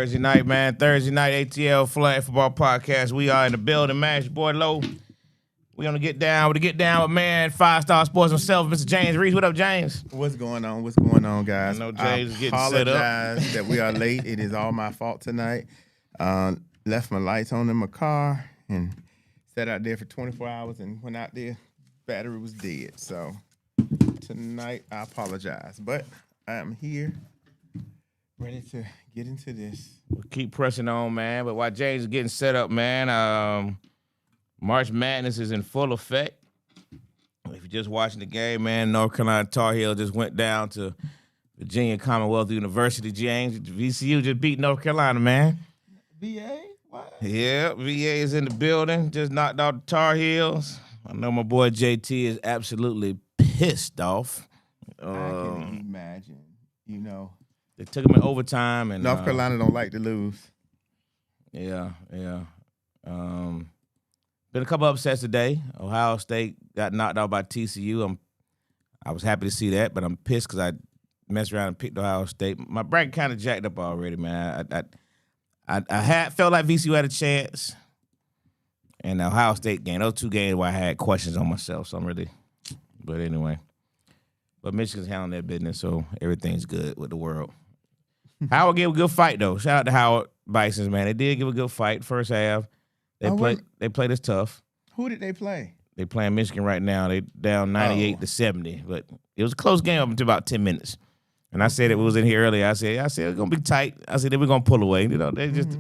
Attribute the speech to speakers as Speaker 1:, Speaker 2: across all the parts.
Speaker 1: Thursday night, man. Thursday night, ATL Flag Football Podcast. We are in the building, man. It's your boy Low. We gonna get down with man, 5-star sports himself, Mr. James Reese. What up, James?
Speaker 2: What's going on? What's going on, guys?
Speaker 1: I know James is getting set up.
Speaker 2: Apologize that we are late. It is all my fault tonight. Left my lights on in my car and sat out there for 24 hours and went out there. Battery was dead. So tonight, I apologize. But I am here, ready to get into this.
Speaker 1: We'll keep pressing on, man. But while James is getting set up, man, March Madness is in full effect. If you're just watching the game, man, North Carolina Tar Heel just went down to Virginia Commonwealth University. James, VCU just beat North Carolina, man.
Speaker 2: VA? What?
Speaker 1: Yeah, VA is in the building. Just knocked out the Tar Heels. I know my boy JT is absolutely pissed off.
Speaker 2: I can imagine. You know,
Speaker 1: they took him in overtime, and
Speaker 2: North Carolina don't like to lose.
Speaker 1: Yeah. Been a couple upsets today. Ohio State got knocked out by TCU. I was happy to see that, but I'm pissed because I messed around and picked Ohio State. My bracket kind of jacked up already, man. I felt like VCU had a chance, and the Ohio State game. Those two games where I had questions on myself, so but anyway. But Michigan's handling their business, so everything's good with the world. Howard gave a good fight, though. Shout out to Howard Bisons, man. They did give a good fight first half. They played us tough.
Speaker 2: Who did they play?
Speaker 1: They playing Michigan right now. They down 98-70, but it was a close game up until about 10 minutes. And I said it was in here earlier. I said it's gonna be tight. I said we're gonna pull away. You know, they're just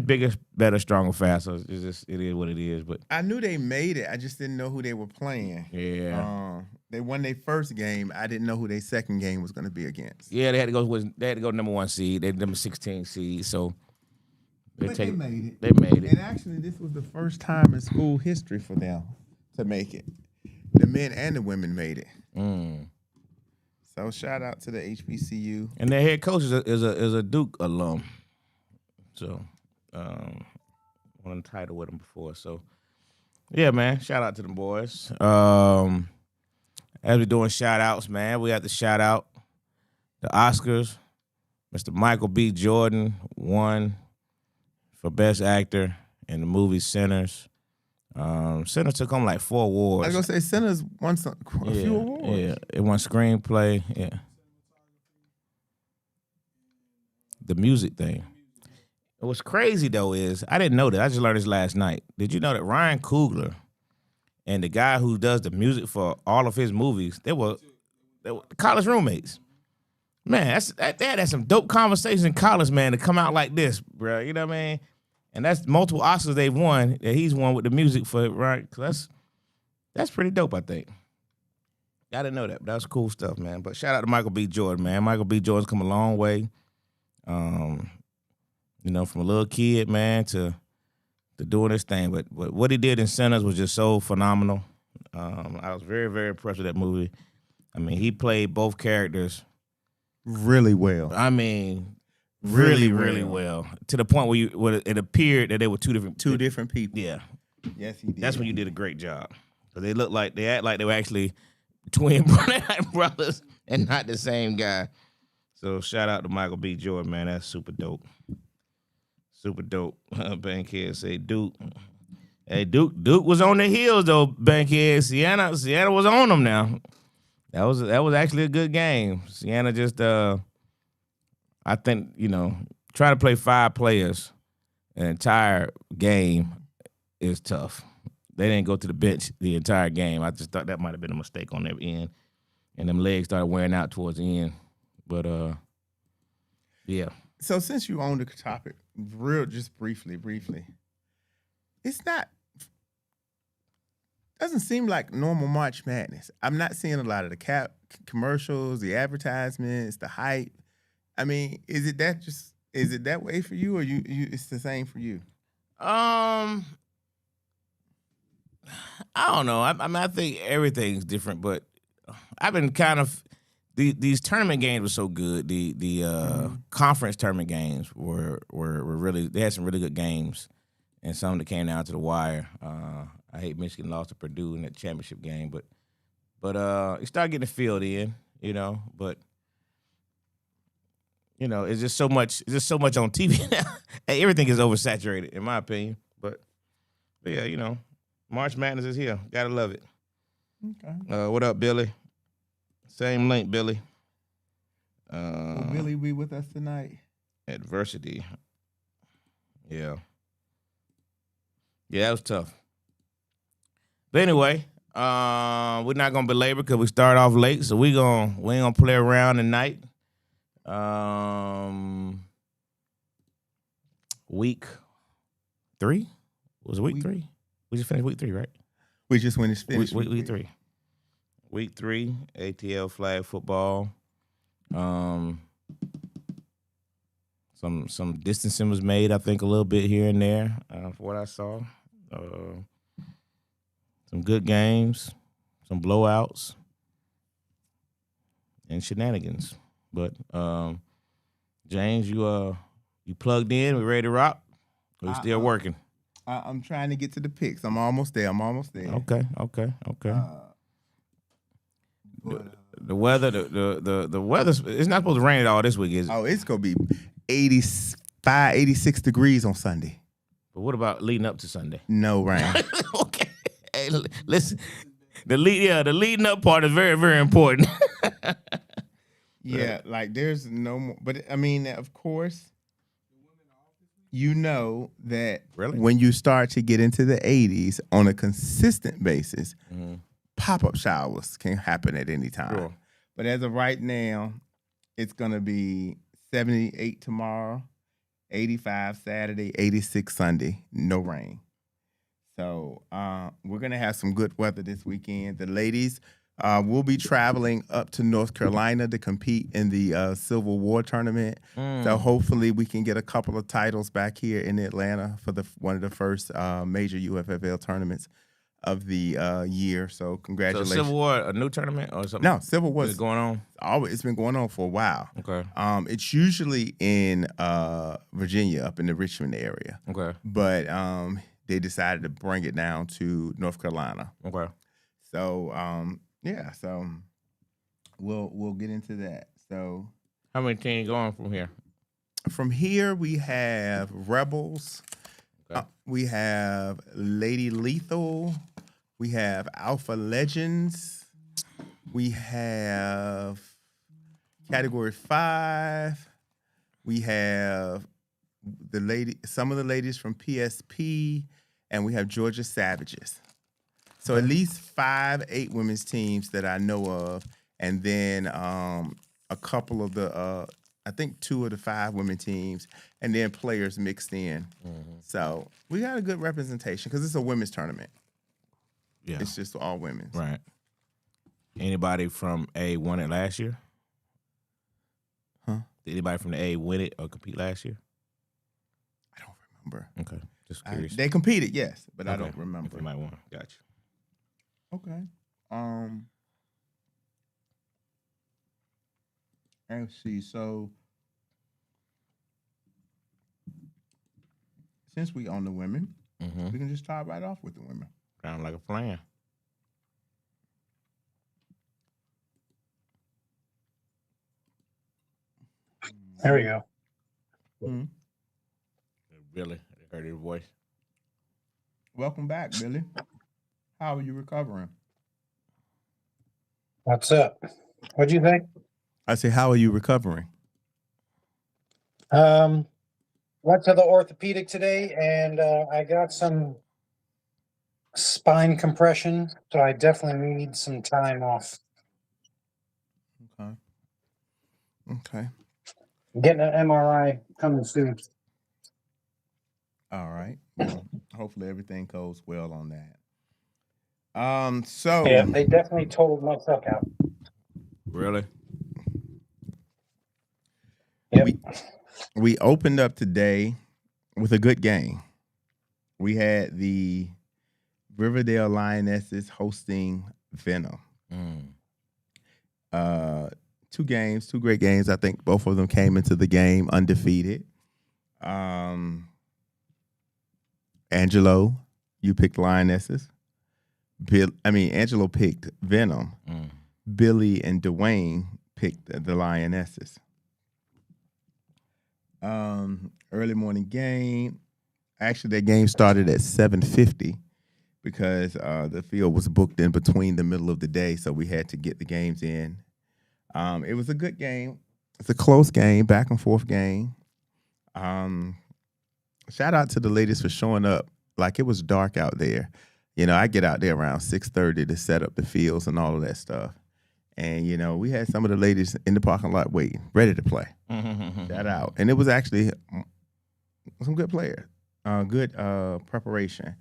Speaker 1: bigger, better, stronger, faster. It is what it is. But
Speaker 2: I knew they made it. I just didn't know who they were playing.
Speaker 1: Yeah.
Speaker 2: They won their first game. I didn't know who their second game was going to be against.
Speaker 1: Yeah, they had to go number 1 seed. They number 16 seed. So
Speaker 2: they made it.
Speaker 1: They made it.
Speaker 2: And actually, this was the first time in school history for them to make it. The men and the women made it. So shout out to the HBCU.
Speaker 1: And their head coach is a Duke alum. So won a title with them before. So yeah, man. Shout out to them boys. As we're doing shout outs, man, we have to shout out the Oscars. Mr. Michael B. Jordan won for Best Actor in the movie Sinners. Sinners took home like 4 awards.
Speaker 2: I was going to say Sinners won a few awards.
Speaker 1: Yeah, it won screenplay. Yeah. The music thing. What's crazy, though, is I didn't know that. I just learned this last night. Did you know that Ryan Coogler and the guy who does the music for all of his movies, they were college roommates? Man, they had some dope conversations in college, man, to come out like this, bro. You know what I mean? And that's multiple Oscars they've won that he's won with the music for it, right? Cause that's pretty dope, I think. I didn't know that, but that's cool stuff, man. But shout out to Michael B. Jordan, man. Michael B. Jordan's come a long way. From a little kid, man, to doing this thing. But what he did in Sinners was just so phenomenal. I was very, very impressed with that movie. I mean, he played both characters
Speaker 2: really well.
Speaker 1: I mean, really well. To the point where it appeared that they were two different
Speaker 2: people.
Speaker 1: Yeah.
Speaker 2: Yes, he did.
Speaker 1: That's when you did a great job. Because they act like they were actually twin brothers and not the same guy. So shout out to Michael B. Jordan, man. That's super dope. Super dope. Bankhead say Duke. Hey, Duke was on their heels though. Bankhead. Sienna was on them now. That was actually a good game. Sienna just I think trying to play 5 players an entire game is tough. They didn't go to the bench the entire game. I just thought that might have been a mistake on their end, and them legs started wearing out towards the end. But yeah.
Speaker 2: So since you own the topic, just briefly, doesn't seem like normal March Madness. I'm not seeing a lot of the commercials, the advertisements, the hype. I mean, is it that way for you, or you it's the same for you?
Speaker 1: I don't know. I think everything's different, but I've been kind of these tournament games were so good. The conference tournament games were really, they had some really good games, and some that came down to the wire. I hate Michigan lost to Purdue in that championship game, but it started getting the field in, but it's just so much. It's just so much on TV now. Hey, everything is oversaturated, in my opinion. But yeah, March Madness is here. Gotta love it.
Speaker 2: Okay.
Speaker 1: What up, Billy? Same link, Billy.
Speaker 2: Will Billy be with us tonight?
Speaker 1: Adversity. Yeah. Yeah, that was tough. But anyway, we're not gonna belabor because we start off late, so we ain't gonna play around tonight. Week 3? Was it week 3? We just finished week 3, right?
Speaker 2: We just finished
Speaker 1: week 3. Week 3, ATL Flag Football. Some distancing was made, I think, a little bit here and there, from what I saw. Some good games, some blowouts, and shenanigans. But James, you plugged in? We ready to rock? We still working?
Speaker 2: I'm trying to get to the picks. I'm almost there.
Speaker 1: Okay. The weather, the weather, it's not supposed to rain at all this week, is it?
Speaker 2: Oh, it's gonna be 85, 86 degrees on Sunday.
Speaker 1: But what about leading up to Sunday?
Speaker 2: No rain.
Speaker 1: Okay. Hey, listen, the leading up part is very, very important.
Speaker 2: Yeah, like there's no more. But I mean, of course, you know that when you start to get into the 80s on a consistent basis, pop-up showers can happen at any time. Sure. But as of right now, it's going to be 78 tomorrow, 85 Saturday, 86 Sunday, no rain. So we're going to have some good weather this weekend. The ladies will be traveling up to North Carolina to compete in the Civil War tournament. So hopefully we can get a couple of titles back here in Atlanta for one of the first major UFFL tournaments of the year. So congratulations.
Speaker 1: So Civil War, a new tournament or something?
Speaker 2: No, Civil War is
Speaker 1: going on.
Speaker 2: It's been going on for a while.
Speaker 1: Okay.
Speaker 2: It's usually in Virginia, up in the Richmond area.
Speaker 1: Okay.
Speaker 2: But they decided to bring it down to North Carolina.
Speaker 1: Okay.
Speaker 2: So yeah, so we'll get into that. So
Speaker 1: how many teams going from here?
Speaker 2: From here we have Rebels. Okay. We have Lady Lethal. We have Alpha Legends. We have Category 5. We have some of the ladies from PSP, and we have Georgia Savages. So at least 5 8 women's teams that I know of, and then a couple of the I think 2 of the 5 women teams, and then players mixed in. So we got a good representation because it's a women's tournament. Yeah, it's just all women.
Speaker 1: Right. Anybody from A won it last year?
Speaker 2: Huh?
Speaker 1: Did anybody from the A win it or compete last year?
Speaker 2: I don't remember.
Speaker 1: Okay, just curious.
Speaker 2: They competed, yes, but I don't remember.
Speaker 1: If you might want. Gotcha.
Speaker 2: Okay. Let's see. So, since we own the women, we can just start right off with the women.
Speaker 1: Sound like a plan.
Speaker 3: There we go.
Speaker 1: Billy, I heard your voice.
Speaker 2: Welcome back, Billy. How are you recovering?
Speaker 3: What's up? What'd you think?
Speaker 2: I say, how are you recovering?
Speaker 3: Went to the orthopedic today, and I got some spine compression, so I definitely need some time off.
Speaker 2: Okay.
Speaker 3: Getting an MRI coming soon.
Speaker 2: All right. Well, hopefully everything goes well on that. So
Speaker 3: yeah, they definitely totaled my truck out.
Speaker 1: Really?
Speaker 3: Yep.
Speaker 2: We opened up today with a good game. We had the Riverdale Lionesses hosting Venom. 2 games, 2 great games. I think both of them came into the game undefeated. Angelo, you picked Lionesses. Angelo picked Venom. Billy and Dwayne picked the Lionesses. Early morning game. Actually, that game started at 7:50 because the field was booked in between the middle of the day, so we had to get the games in. It was a good game. It's a close game, back and forth game. Shout out to the ladies for showing up. Like, it was dark out there. I get out there around 6:30 to set up the fields and all of that stuff. And, we had some of the ladies in the parking lot waiting, ready to play. Shout out. And it was actually some good players, good preparation.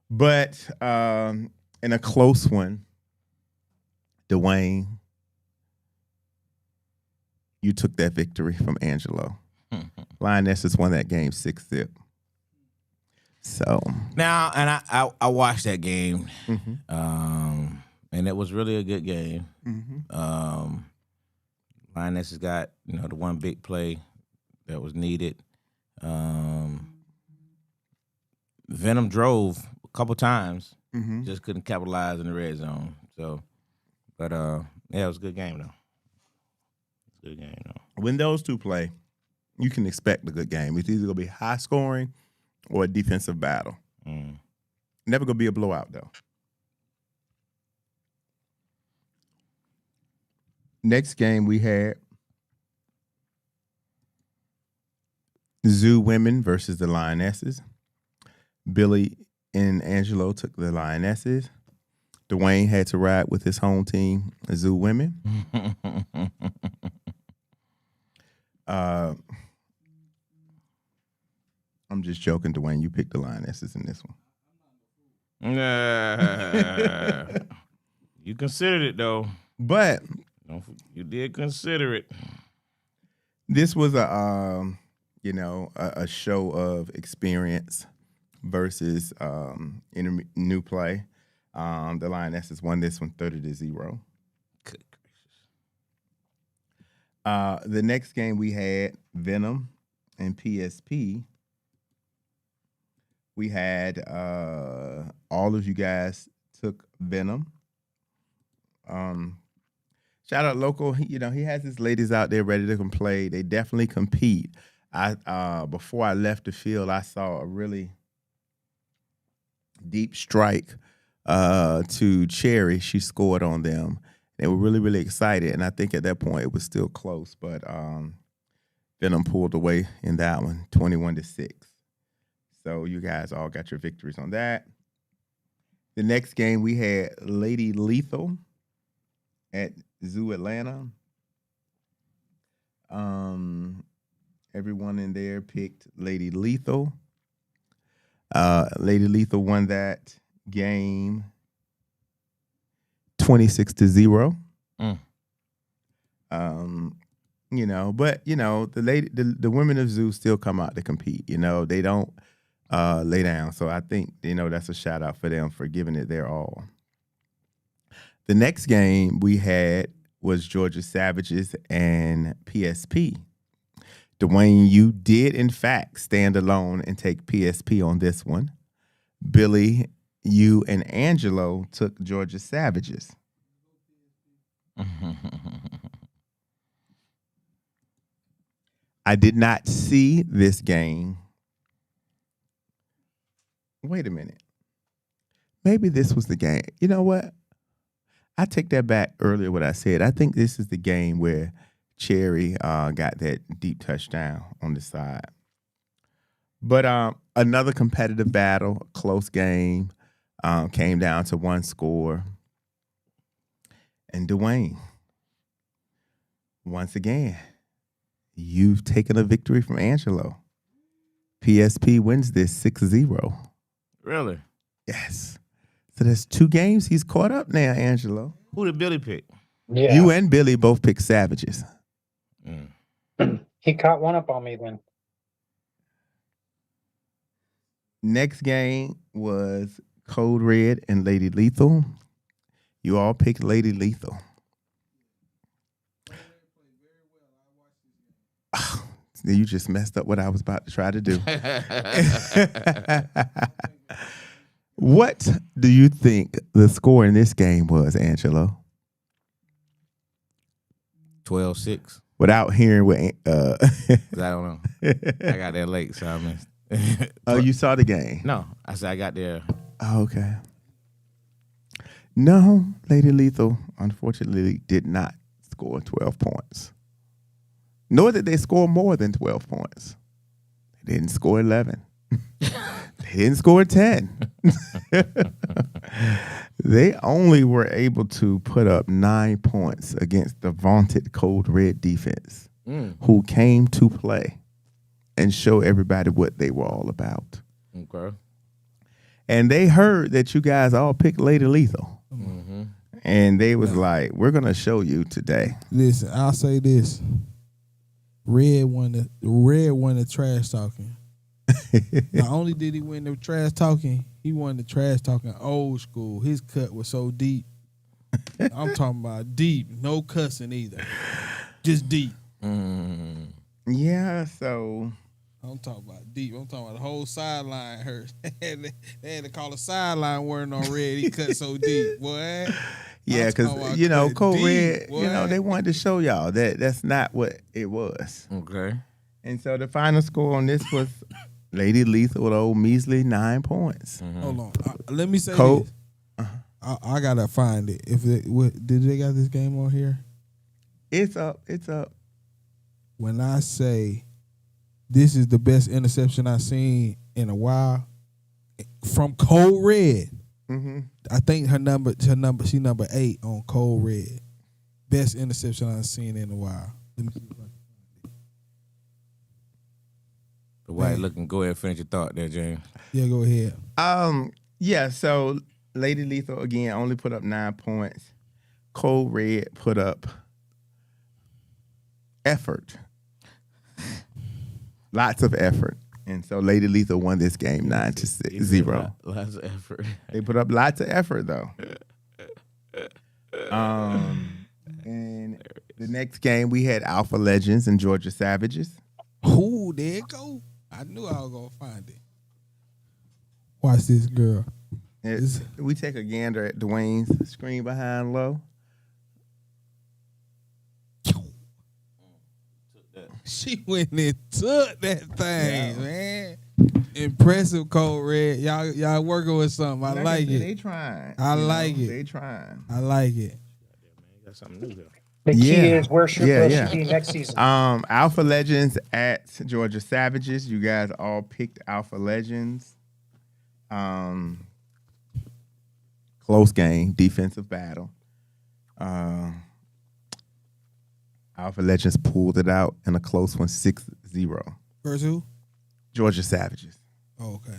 Speaker 2: But in a close one, Dwayne, you took that victory from Angelo. Lionesses won that game 6-0. So
Speaker 1: now, and I watched that game,
Speaker 2: mm-hmm.
Speaker 1: And it was really a good game.
Speaker 2: Mm-hmm.
Speaker 1: Lionesses got the one big play that was needed. Venom drove a couple times,
Speaker 2: Mm-hmm.
Speaker 1: just couldn't capitalize in the red zone. So, but yeah, it was a good game though. Good game though.
Speaker 2: When those two play, you can expect a good game. It's either gonna be high scoring or a defensive battle. Never gonna be a blowout though. Next game we had Zoo Women versus the Lionesses. Billy and Angelo took the Lionesses. Dwayne had to ride with his home team, Zoo Women. I'm just joking, Dwayne. You picked the Lionesses in this one.
Speaker 1: You considered it though.
Speaker 2: But
Speaker 1: you did consider it.
Speaker 2: this was a show of experience versus new play. The Lionesses won this one 30-0.
Speaker 1: Good
Speaker 2: gracious. The next game we had Venom and PSP. We had all of you guys took Venom. Shout out Local. He has his ladies out there ready to play. They definitely compete. Before I left the field, I saw a really deep strike to Cherry. She scored on them. They were really, really excited, and I think at that point it was still close, but Venom pulled away in that one, 21-6. So you guys all got your victories on that. The next game we had Lady Lethal at Zoo Atlanta. Everyone in there picked Lady Lethal. Lady Lethal won that game 26-0. But the women of Zoo still come out to compete. They don't lay down. So I think that's a shout out for them for giving it their all. The next game we had was Georgia Savages and PSP. Dwayne, you did in fact stand alone and take PSP on this one. Billy, you and Angelo took Georgia Savages. I did not see this game. Wait a minute. Maybe this was the game. You know what? I take that back earlier what I said. I think this is the game where Cherry got that deep touchdown on the side. But another competitive battle, close game, came down to one score. And Dwayne, once again, you've taken a victory from Angelo. PSP wins this 6-0.
Speaker 1: Really?
Speaker 2: Yes. So there's 2 games he's caught up now, Angelo.
Speaker 1: Who did Billy pick?
Speaker 3: Yeah.
Speaker 2: You and Billy both picked Savages.
Speaker 3: He caught one up on me then.
Speaker 2: Next game was Code Red and Lady Lethal. You all picked Lady Lethal. You just messed up what I was about to try to do. What do you think the score in this game was, Angelo?
Speaker 1: 12-6.
Speaker 2: without hearing what.
Speaker 1: 'Cause I don't know. I got there late, so I missed.
Speaker 2: Oh, you saw the game?
Speaker 1: No, I said I got there.
Speaker 2: Oh, okay. No, Lady Lethal unfortunately did not score 12 points. Nor did they score more than 12 points. They didn't score 11. They didn't score 10. They only were able to put up 9 points against the vaunted Code Red defense, who came to play and show everybody what they were all about.
Speaker 1: Okay.
Speaker 2: And they heard that you guys all picked Lady Lethal.
Speaker 1: Mm-hmm.
Speaker 2: And they was like, we're going to show you today.
Speaker 4: Listen, I'll say this. Red won the trash talking. Not only did he win the trash talking, he won the trash talking old school. His cut was so deep. I'm talking about deep. No cussing either. Just deep.
Speaker 2: Yeah, so
Speaker 4: I'm talking about deep. I'm talking about the whole sideline hurt. They had to call a sideline word on Red. He cut so deep, boy.
Speaker 2: yeah, because Code Red, they wanted to show y'all that that's not what it was.
Speaker 1: Okay.
Speaker 2: And so the final score on this was Lady Lethal with old measly 9 points.
Speaker 4: Hold on. Let me say
Speaker 2: Code.
Speaker 4: this. I gotta find it. Did they got this game on here?
Speaker 2: It's up. It's up.
Speaker 4: When I say this is the best interception I've seen in a while from Code Red.
Speaker 2: Mm-hmm.
Speaker 4: I think she number 8 on Code Red. Best interception I've seen in a while. Let me see if I can find it.
Speaker 1: But while you're looking, go ahead and finish your thought there, James.
Speaker 4: Yeah, go ahead.
Speaker 2: Yeah, so Lady Lethal again only put up 9 points. Code Red put up effort. Lots of effort. And so Lady Lethal won this game 9-0.
Speaker 1: Lots of effort.
Speaker 2: They put up lots of effort though. And the next game we had Alpha Legends and Georgia Savages.
Speaker 4: Ooh, there it go. I knew I was gonna find it. Watch this girl.
Speaker 2: We take a gander at Dwayne's screen behind low.
Speaker 4: She went and took that thing, man. Impressive, Code Red. Y'all working with something. I like it.
Speaker 2: They trying.
Speaker 4: I like it.
Speaker 2: They trying.
Speaker 4: I like it.
Speaker 1: Got something new here.
Speaker 3: The key is where should be next season.
Speaker 2: Alpha Legends at Georgia Savages. You guys all picked Alpha Legends. Close game, defensive battle. Alpha Legends pulled it out in a close one, 6-0.
Speaker 4: Versus who?
Speaker 2: Georgia Savages.
Speaker 4: Oh, okay.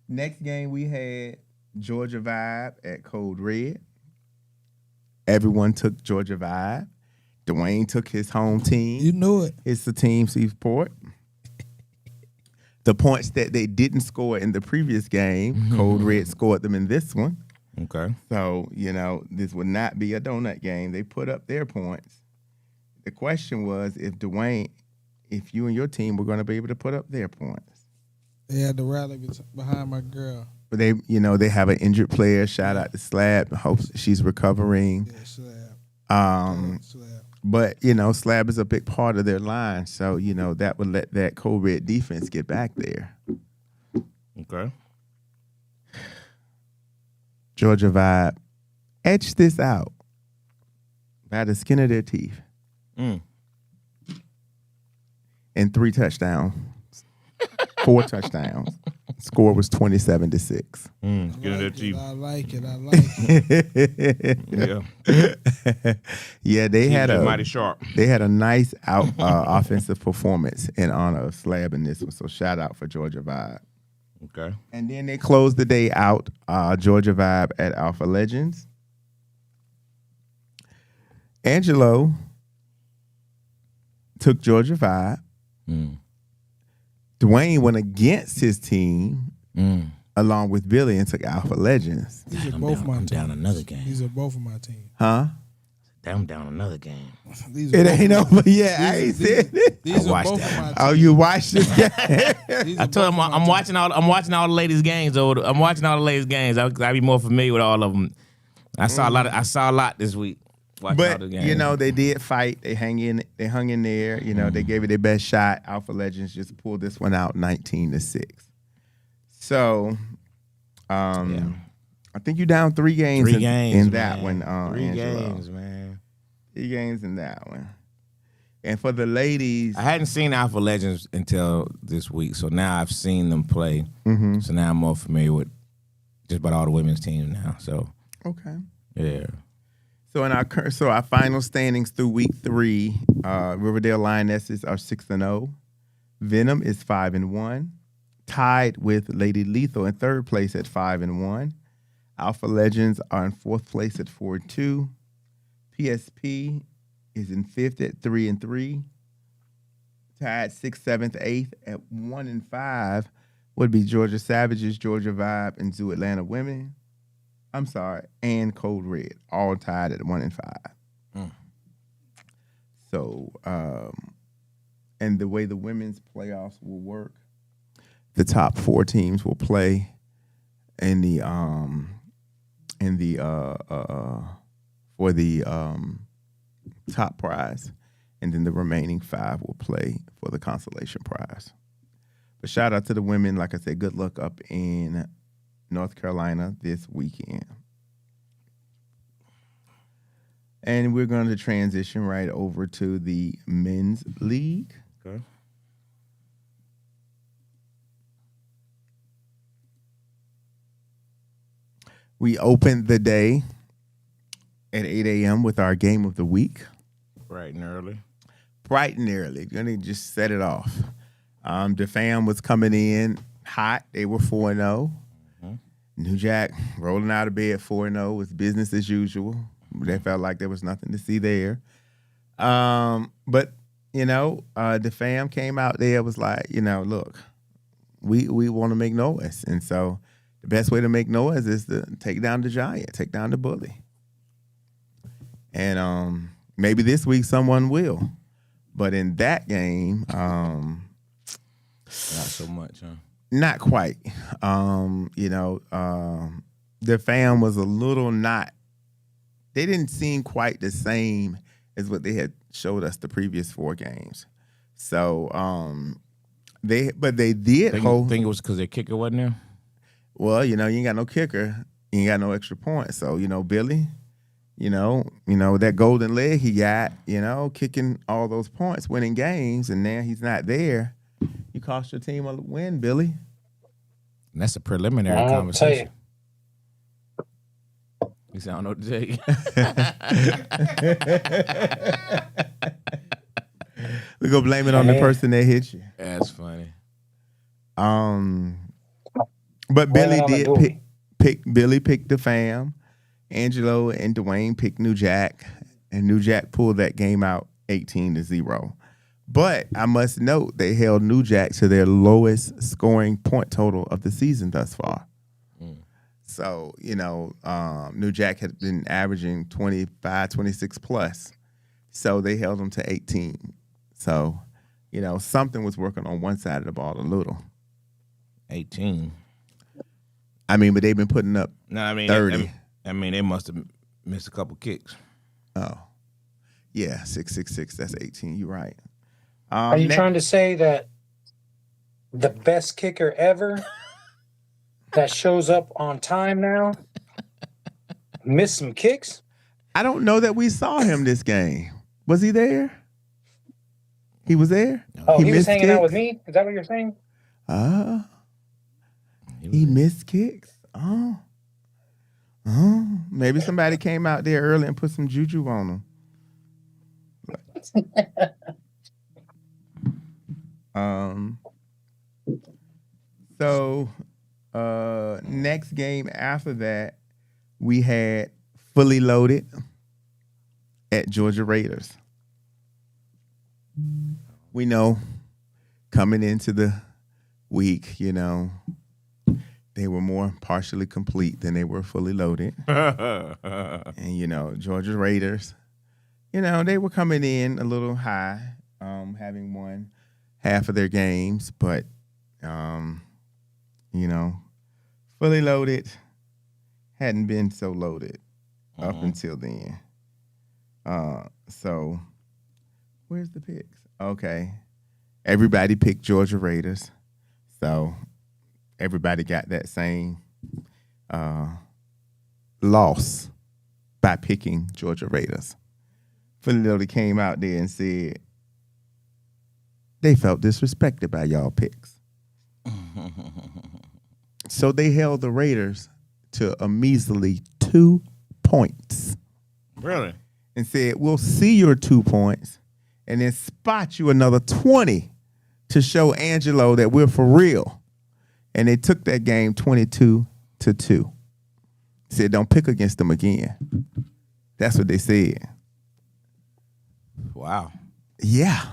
Speaker 2: Next game we had Georgia Vibe at Code Red. Everyone took Georgia Vibe. Dwayne took his home team.
Speaker 4: You knew it.
Speaker 2: It's the team Seaport. The points that they didn't score in the previous game, Code Red scored them in this one.
Speaker 1: Okay.
Speaker 2: So, this would not be a donut game. They put up their points. The question was if you and your team were going to be able to put up their points.
Speaker 4: They had to rally behind my girl.
Speaker 2: But they have an injured player. Shout out to Slab. Hope she's recovering.
Speaker 4: Yeah, Slab. Slab.
Speaker 2: But, Slab is a big part of their line. So, that would let that Code Red defense get back there.
Speaker 1: Okay.
Speaker 2: Georgia Vibe etched this out by the skin of their teeth. And 3 touchdowns. 4 touchdowns. Score was 27-6.
Speaker 4: I like it.
Speaker 1: Yeah.
Speaker 2: Yeah, they had
Speaker 1: mighty sharp.
Speaker 2: They had a nice offensive performance in honor of Slab in this one. So shout out for Georgia Vibe.
Speaker 1: Okay.
Speaker 2: And then they closed the day out. Georgia Vibe at Alpha Legends. Angelo took Georgia Vibe. Dwayne went against his team along with Billy and took Alpha Legends.
Speaker 4: These are both my teams.
Speaker 1: Down another game.
Speaker 4: These are both of my teams.
Speaker 2: Huh?
Speaker 1: I'm down another game.
Speaker 2: It ain't over yet. I ain't said it.
Speaker 4: These are
Speaker 1: watched
Speaker 4: both
Speaker 1: that.
Speaker 4: of my teams.
Speaker 2: Oh, you watched this game?
Speaker 1: I told him I'm watching all the ladies' games. I'm watching all the ladies' games. I be more familiar with all of them. I saw a lot this week. watching all
Speaker 2: But
Speaker 1: the games.
Speaker 2: they did fight. They hung in there. They gave it their best shot. Alpha Legends just pulled this one out 19-6. So,
Speaker 1: Yeah.
Speaker 2: I think you down 3 games.
Speaker 1: 3 games
Speaker 2: in
Speaker 1: man.
Speaker 2: that one.
Speaker 1: 3
Speaker 2: Angelo.
Speaker 1: games, man.
Speaker 2: 3 games in that one. And for the ladies,
Speaker 1: I hadn't seen Alpha Legends until this week, so now I've seen them play.
Speaker 2: Mm-hmm.
Speaker 1: So now I'm more familiar with just about all the women's teams now. So
Speaker 2: okay.
Speaker 1: yeah.
Speaker 2: So our final standings through week 3, Riverdale Lionesses are 6-0. Venom is 5-1, tied with Lady Lethal in 3rd place at 5-1. Alpha Legends are in 4th place at 4-2. PSP is in 5th at 3-3. Tied 6th, 7th, 8th at 1-5 would be Georgia Savages, Georgia Vibe, and Zoo Atlanta Women. I'm sorry, and Code Red, all tied at 1-5. So, and the way the women's playoffs will work, the top 4 teams will play in the for the top prize, and then the remaining 5 will play for the consolation prize. But shout out to the women. Like I said, good luck up in North Carolina this weekend. And we're going to transition right over to the men's league.
Speaker 1: Okay.
Speaker 2: We opened the day at 8 a.m. with our game of the week.
Speaker 1: Bright and early.
Speaker 2: Bright and early. Gonna just set it off. The fam was coming in hot. They were 4-0. New Jack rolling out of bed 4-0 was business as usual. They felt like there was nothing to see there. But the fam came out there, was like, look, we want to make noise. And so the best way to make noise is to take down the giant, take down the bully. And maybe this week someone will. But in that game,
Speaker 1: Not so much, huh?
Speaker 2: not quite. The fam was a little not. They didn't seem quite the same as what they had showed us the previous 4 games. So they did hold.
Speaker 1: Think it was because their kicker wasn't there?
Speaker 2: Well, you ain't got no kicker, you ain't got no extra points. So Billy, that golden leg he got, kicking all those points, winning games, and now he's not there. You cost your team a win, Billy.
Speaker 1: And that's a preliminary
Speaker 3: I'll
Speaker 1: conversation.
Speaker 3: tell
Speaker 1: He said, I don't know what to tell you.
Speaker 2: We go blame it on the person that hit you.
Speaker 1: That's funny.
Speaker 2: But Billy
Speaker 3: Blame it
Speaker 2: did
Speaker 3: on the
Speaker 2: Billy picked the fam. Angelo and Dwayne picked New Jack, and New Jack pulled that game out 18-0. But I must note they held New Jack to their lowest scoring point total of the season thus far. So, New Jack had been averaging 25, 26 plus. So they held them to 18. So, something was working on one side of the ball a little.
Speaker 1: 18.
Speaker 2: But they've been putting up 30.
Speaker 1: They must have missed a couple kicks.
Speaker 2: Oh, yeah, 666. That's 18. You're right.
Speaker 3: Are you trying to say that the best kicker ever that shows up on time now missed some kicks?
Speaker 2: I don't know that we saw him this game. Was he there? He was there?
Speaker 3: Oh, he was
Speaker 2: missed
Speaker 3: hanging out
Speaker 2: kicks?
Speaker 3: with me? Is that what you're saying?
Speaker 2: He missed kicks. Oh. Maybe somebody came out there early and put some juju on him. So next game after that, we had Fully Loaded at Georgia Raiders. We know coming into the week, they were more partially complete than they were fully loaded. And, Georgia Raiders, they were coming in a little high, having won half of their games, but, fully loaded hadn't been so loaded up until then. So where's the picks? Okay. Everybody picked Georgia Raiders. So everybody got that same loss by picking Georgia Raiders. Philly came out there and said they felt disrespected by y'all picks. So they held the Raiders to a measly 2 points.
Speaker 1: Really?
Speaker 2: And said, we'll see your 2 points and then spot you another 20 to show Angelo that we're for real. And they took that game 22-2. Said, don't pick against them again. That's what they said.
Speaker 1: Wow.
Speaker 2: Yeah.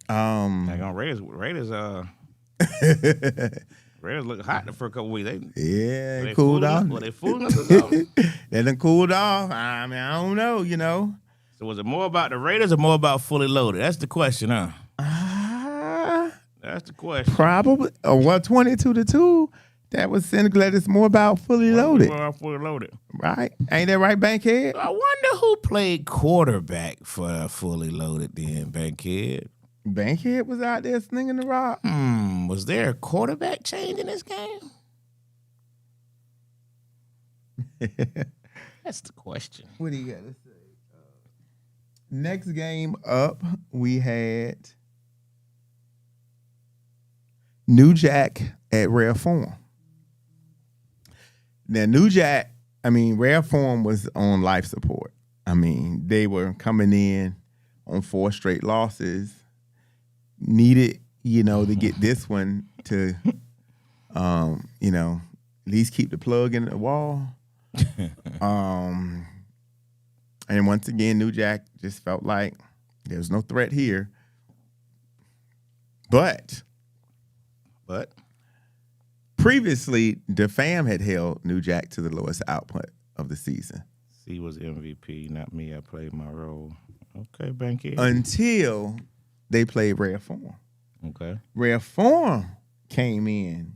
Speaker 1: Like on Raiders Raiders look hot the first couple weeks.
Speaker 2: They cooled off.
Speaker 1: Well, they fooling us or something?
Speaker 2: They done cooled off. I mean, I don't know, you know.
Speaker 1: So was it more about the Raiders or more about Fully Loaded? That's the question, huh? That's the question.
Speaker 2: Probably. 22-2. That was Senegal. It's more about Fully Loaded.
Speaker 1: More about Fully Loaded.
Speaker 2: Right? Ain't that right, Bankhead?
Speaker 1: I wonder who played quarterback for Fully Loaded then, Bankhead.
Speaker 2: Bankhead was out there slinging the rock.
Speaker 1: Was there a quarterback change in this game? That's the question.
Speaker 2: What do you got to say? Next game up, we had New Jack at Rare Form. Now, New Jack, Rare Form was on life support. They were coming in on 4 straight losses. Needed, to get this one to, at least keep the plug in the wall. And once again, New Jack just felt like there's no threat here. But previously, the fam had held New Jack to the lowest output of the season.
Speaker 1: C was MVP, not me. I played my role. Okay, Bankhead.
Speaker 2: Until they played Rare Form.
Speaker 1: Okay.
Speaker 2: Rare Form came in,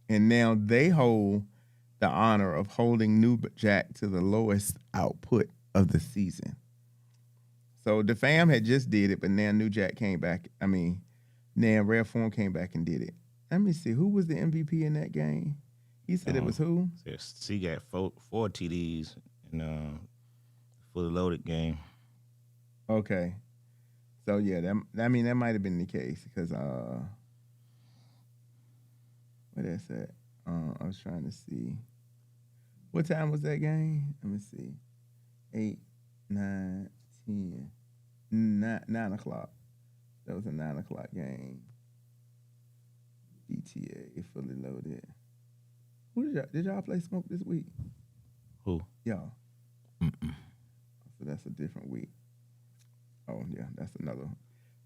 Speaker 2: and now they hold the honor of holding New Jack to the lowest output of the season. So the fam had just did it, but now New Jack came back. Now Rare Form came back and did it. Let me see. Who was the MVP in that game? He said it was who?
Speaker 1: C got four TDs in Fully Loaded game.
Speaker 2: Okay. So yeah, that might have been the case because what is that? I was trying to see. What time was that game? Let me see. 8, 9, 10, 9 o'clock. That was a 9 o'clock game. GTA Fully Loaded. Who did y'all play Smoke this week?
Speaker 1: Who?
Speaker 2: Y'all.
Speaker 1: Mm-mm.
Speaker 2: So that's a different week. Oh yeah, that's another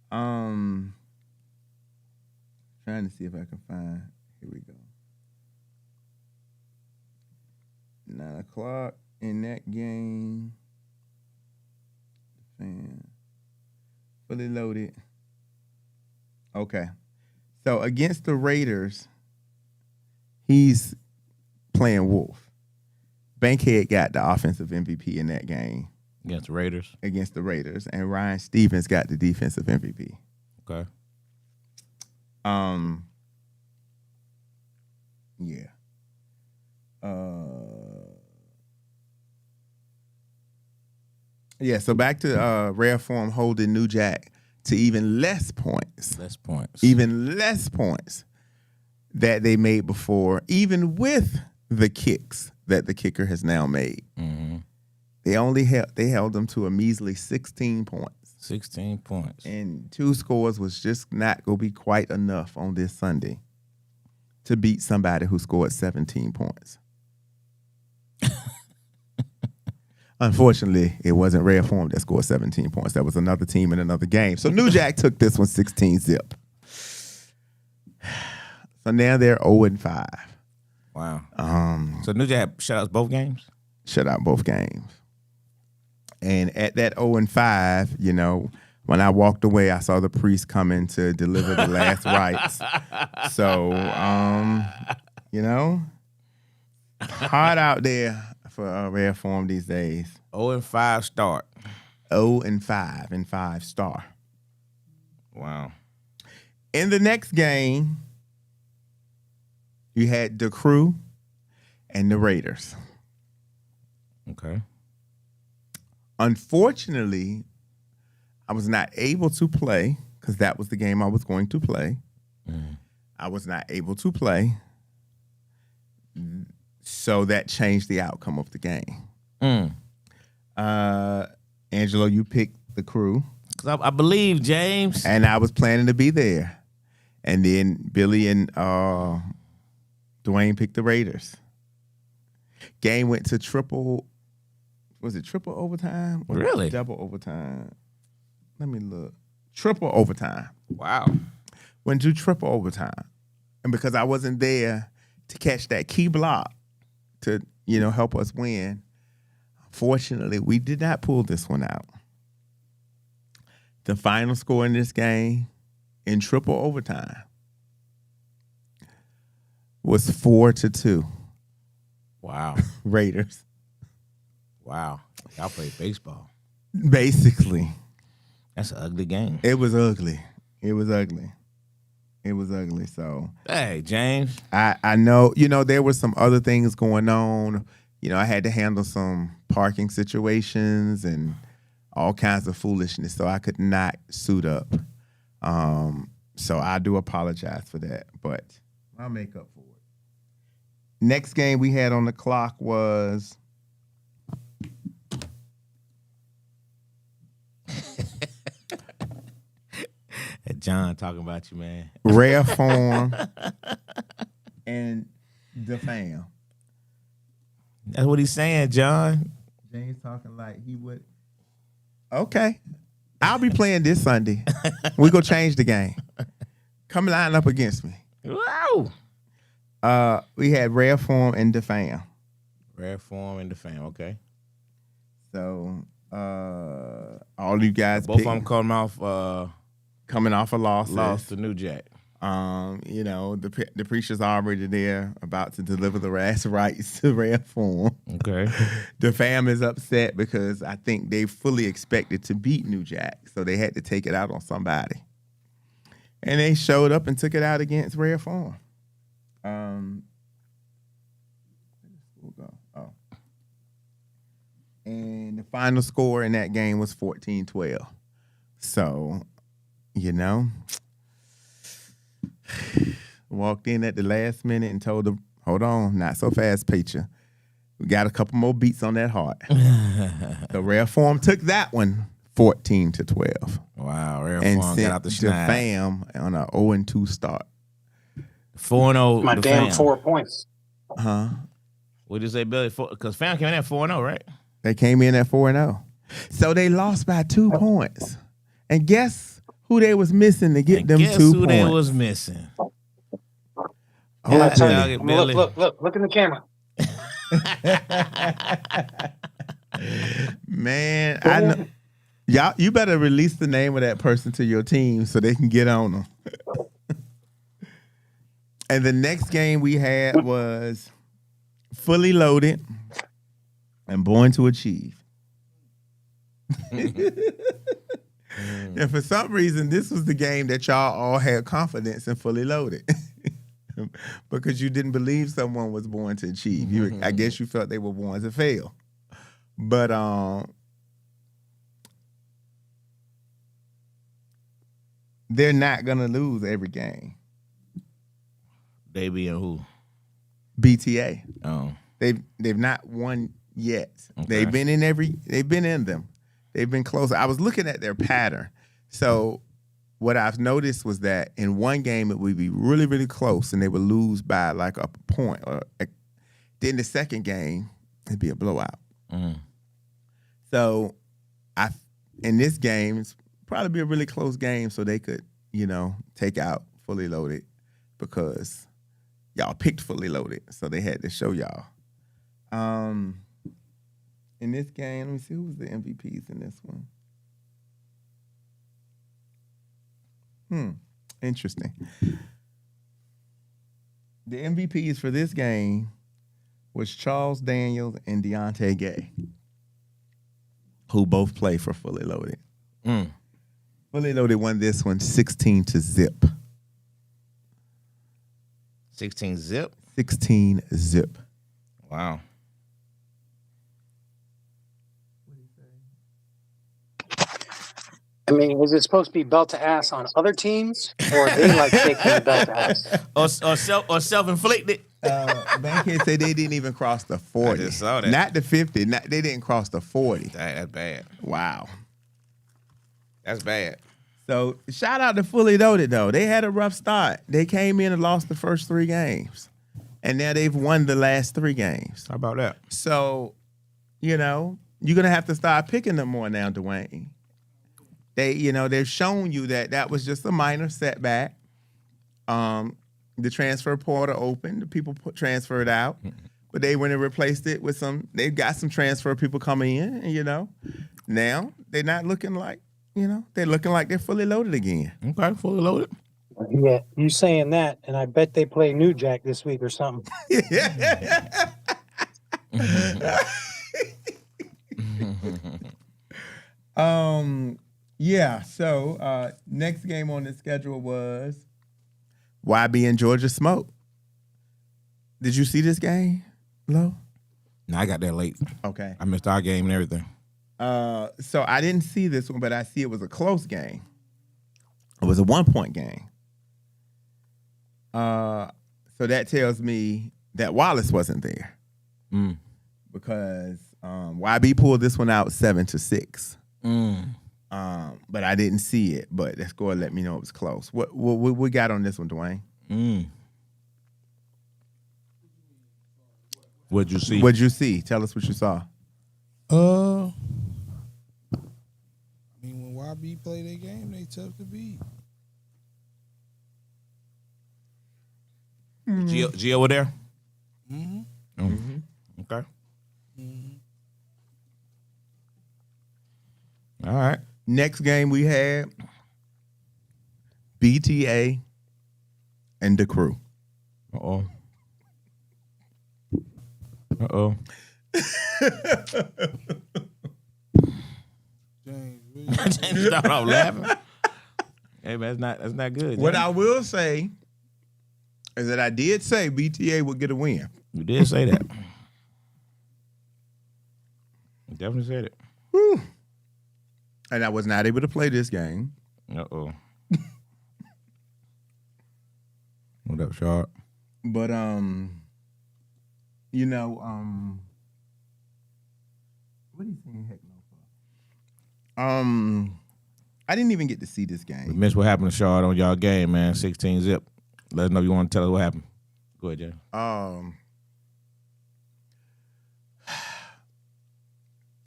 Speaker 2: one. Trying to see if I can find. Here we go. 9 o'clock in that game. Fan. Fully Loaded. Okay. So against the Raiders, he's playing Wolf. Bankhead got the offensive MVP in that game.
Speaker 1: Against the Raiders?
Speaker 2: Against the Raiders. And Ryan Stevens got the defensive MVP.
Speaker 1: Okay.
Speaker 2: Yeah. Yeah, so back to Rare Form holding New Jack to even less points. Even less points that they made before, even with the kicks that the kicker has now made.
Speaker 1: Mm-hmm.
Speaker 2: They held them to a measly 16 points.
Speaker 1: 16 points.
Speaker 2: And 2 scores was just not going to be quite enough on this Sunday to beat somebody who scored 17 points. Unfortunately, it wasn't Rare Form that scored 17 points. That was another team in another game. So New Jack took this one 16-zip. So now they're 0-5.
Speaker 1: Wow. So New Jack shut out both games?
Speaker 2: Shut out both games. And at that 0-5, when I walked away, I saw the priest coming to deliver the last rites. So, hard out there for Rare Form these days.
Speaker 1: 0-5 start.
Speaker 2: 0-5 and 5-star.
Speaker 1: Wow.
Speaker 2: In the next game, you had the Crew and the Raiders.
Speaker 1: Okay.
Speaker 2: Unfortunately, I was not able to play because that was the game I was going to play. I was not able to play. So that changed the outcome of the game. Angelo, you picked the Crew.
Speaker 1: 'Cause I believe James.
Speaker 2: And I was planning to be there. And then Billy and Dwayne picked the Raiders. Game went to triple overtime? Or
Speaker 1: Really?
Speaker 2: Double overtime. Let me look. Triple overtime.
Speaker 1: Wow.
Speaker 2: Went to triple overtime. And because I wasn't there to catch that key block to, help us win, fortunately, we did not pull this one out. The final score in this game in triple overtime was 4-2.
Speaker 1: Wow.
Speaker 2: Raiders.
Speaker 1: Wow. Y'all play baseball.
Speaker 2: Basically.
Speaker 1: That's an ugly game.
Speaker 2: It was ugly. So
Speaker 1: Hey, James.
Speaker 2: I know, there were some other things going on. I had to handle some parking situations and all kinds of foolishness, so I could not suit up. So I do apologize for that, but I'll make up for it. Next game we had on the clock was
Speaker 1: John talking about you, man.
Speaker 2: Rare Form and the Fam.
Speaker 1: That's what he's saying, John.
Speaker 2: James talking like he would. Okay. I'll be playing this Sunday. We go change the game. Come line up against me.
Speaker 1: Wow.
Speaker 2: We had Rare Form and the Fam.
Speaker 1: Rare Form and the Fam, okay.
Speaker 2: So all you guys
Speaker 1: Both of them coming off
Speaker 2: a loss.
Speaker 1: lost to New Jack.
Speaker 2: The preacher's already there, about to deliver the last rites to Rare Form.
Speaker 1: Okay.
Speaker 2: The Fam is upset because I think they fully expected to beat New Jack, so they had to take it out on somebody. And they showed up and took it out against Rare Form. And the final score in that game was 14-12. So, walked in at the last minute and told them, hold on, not so fast, Peacher. We got a couple more beats on that heart. The Rare Form took that one 14-12.
Speaker 1: Wow, Rare
Speaker 2: And
Speaker 1: Form
Speaker 2: sent
Speaker 1: got out the
Speaker 2: the
Speaker 1: schneid.
Speaker 2: Fam on an 0-2 start.
Speaker 1: 4-0.
Speaker 3: My
Speaker 1: the
Speaker 3: damn
Speaker 1: Fam.
Speaker 3: 4 points.
Speaker 2: Huh?
Speaker 1: What'd you say, Billy? Because Fam came in at 4-0, right?
Speaker 2: They came in at 4-0. So they lost by 2 points. And guess who they was missing to get
Speaker 1: And
Speaker 2: them
Speaker 1: guess
Speaker 2: 2
Speaker 1: who
Speaker 2: points?
Speaker 1: they was missing?
Speaker 3: And I tell
Speaker 1: dog
Speaker 3: you,
Speaker 1: it, Billy.
Speaker 3: look in the camera.
Speaker 2: Man, I know. Y'all, you better release the name of that person to your team so they can get on them. And the next game we had was Fully Loaded and Born to Achieve. And for some reason, this was the game that y'all all had confidence in Fully Loaded. Because you didn't believe someone was born to achieve. I guess you felt they were born to fail. But they're not gonna lose every game.
Speaker 1: They being who?
Speaker 2: BTA.
Speaker 1: Oh.
Speaker 2: They've not won yet.
Speaker 1: Okay.
Speaker 2: They've been in them. They've been close. I was looking at their pattern. So what I've noticed was that in one game it would be really, really close and they would lose by like a point. Then the second game, it'd be a blowout.
Speaker 1: Mm.
Speaker 2: So in this game, it's probably be a really close game so they could, take out Fully Loaded because y'all picked Fully Loaded. So they had to show y'all. In this game, let me see who was the MVPs in this one. Interesting. The MVPs for this game was Charles Daniels and Deontay Gay. who both play for Fully Loaded.
Speaker 1: Mm.
Speaker 2: Fully Loaded won this one 16-0.
Speaker 1: 16 zip.
Speaker 2: 16-0.
Speaker 1: Wow.
Speaker 3: I mean, is it supposed to be belt to ass on other teams, or they like taking the belt to ass?
Speaker 1: or self-inflicted.
Speaker 2: Bankhead said they didn't even cross the 40.
Speaker 1: I just saw that.
Speaker 2: Not the 50. They didn't cross the 40.
Speaker 1: That's bad.
Speaker 2: Wow.
Speaker 1: That's bad.
Speaker 2: So shout out to Fully Loaded, though. They had a rough start. They came in and lost the first 3 games. And now they've won the last 3 games.
Speaker 1: How about that?
Speaker 2: So, you're going to have to start picking them more now, Dwayne. They've shown you that was just a minor setback. The transfer portal opened. The people transferred out. But they went and replaced it with they've got some transfer people coming in, and, now they're not looking like, they're looking like they're fully loaded again.
Speaker 1: Okay, fully loaded.
Speaker 3: Yeah, you saying that, and I bet they play New Jack this week or something.
Speaker 2: Yeah, so next game on the schedule was YB and Georgia Smoke. Did you see this game, Lo?
Speaker 1: No, I got there late.
Speaker 2: Okay.
Speaker 1: I missed our game and everything.
Speaker 2: So I didn't see this one, but I see it was a close game. It was a 1-point game. So that tells me that Wallace wasn't there. Because YB pulled this one out 7-6. But I didn't see it. But the score let me know it was close. What we got on this one, Dwayne?
Speaker 1: What'd you see?
Speaker 2: What'd you see? Tell us what you saw.
Speaker 4: I mean, when YB play their game, they tough to beat.
Speaker 1: Gio over there?
Speaker 4: Mm-hmm.
Speaker 1: Okay.
Speaker 4: Mm-hmm.
Speaker 1: All right.
Speaker 2: Next game we had BTA and the Crew.
Speaker 1: Uh-oh. Uh-oh. James started off laughing. Hey, man, that's not good.
Speaker 2: What
Speaker 1: James.
Speaker 2: I will say is that I did say BTA would get a win.
Speaker 1: You did say that. You definitely said it.
Speaker 2: Whew. And I was not able to play this game.
Speaker 1: Uh-oh. What up, Sharp?
Speaker 2: But what are you saying heck no for? I didn't even get to see this
Speaker 1: We
Speaker 2: game.
Speaker 1: missed what happened to Shard on y'all game, man. 16 zip. Let us know if you want to tell us what happened. Go ahead, Jay.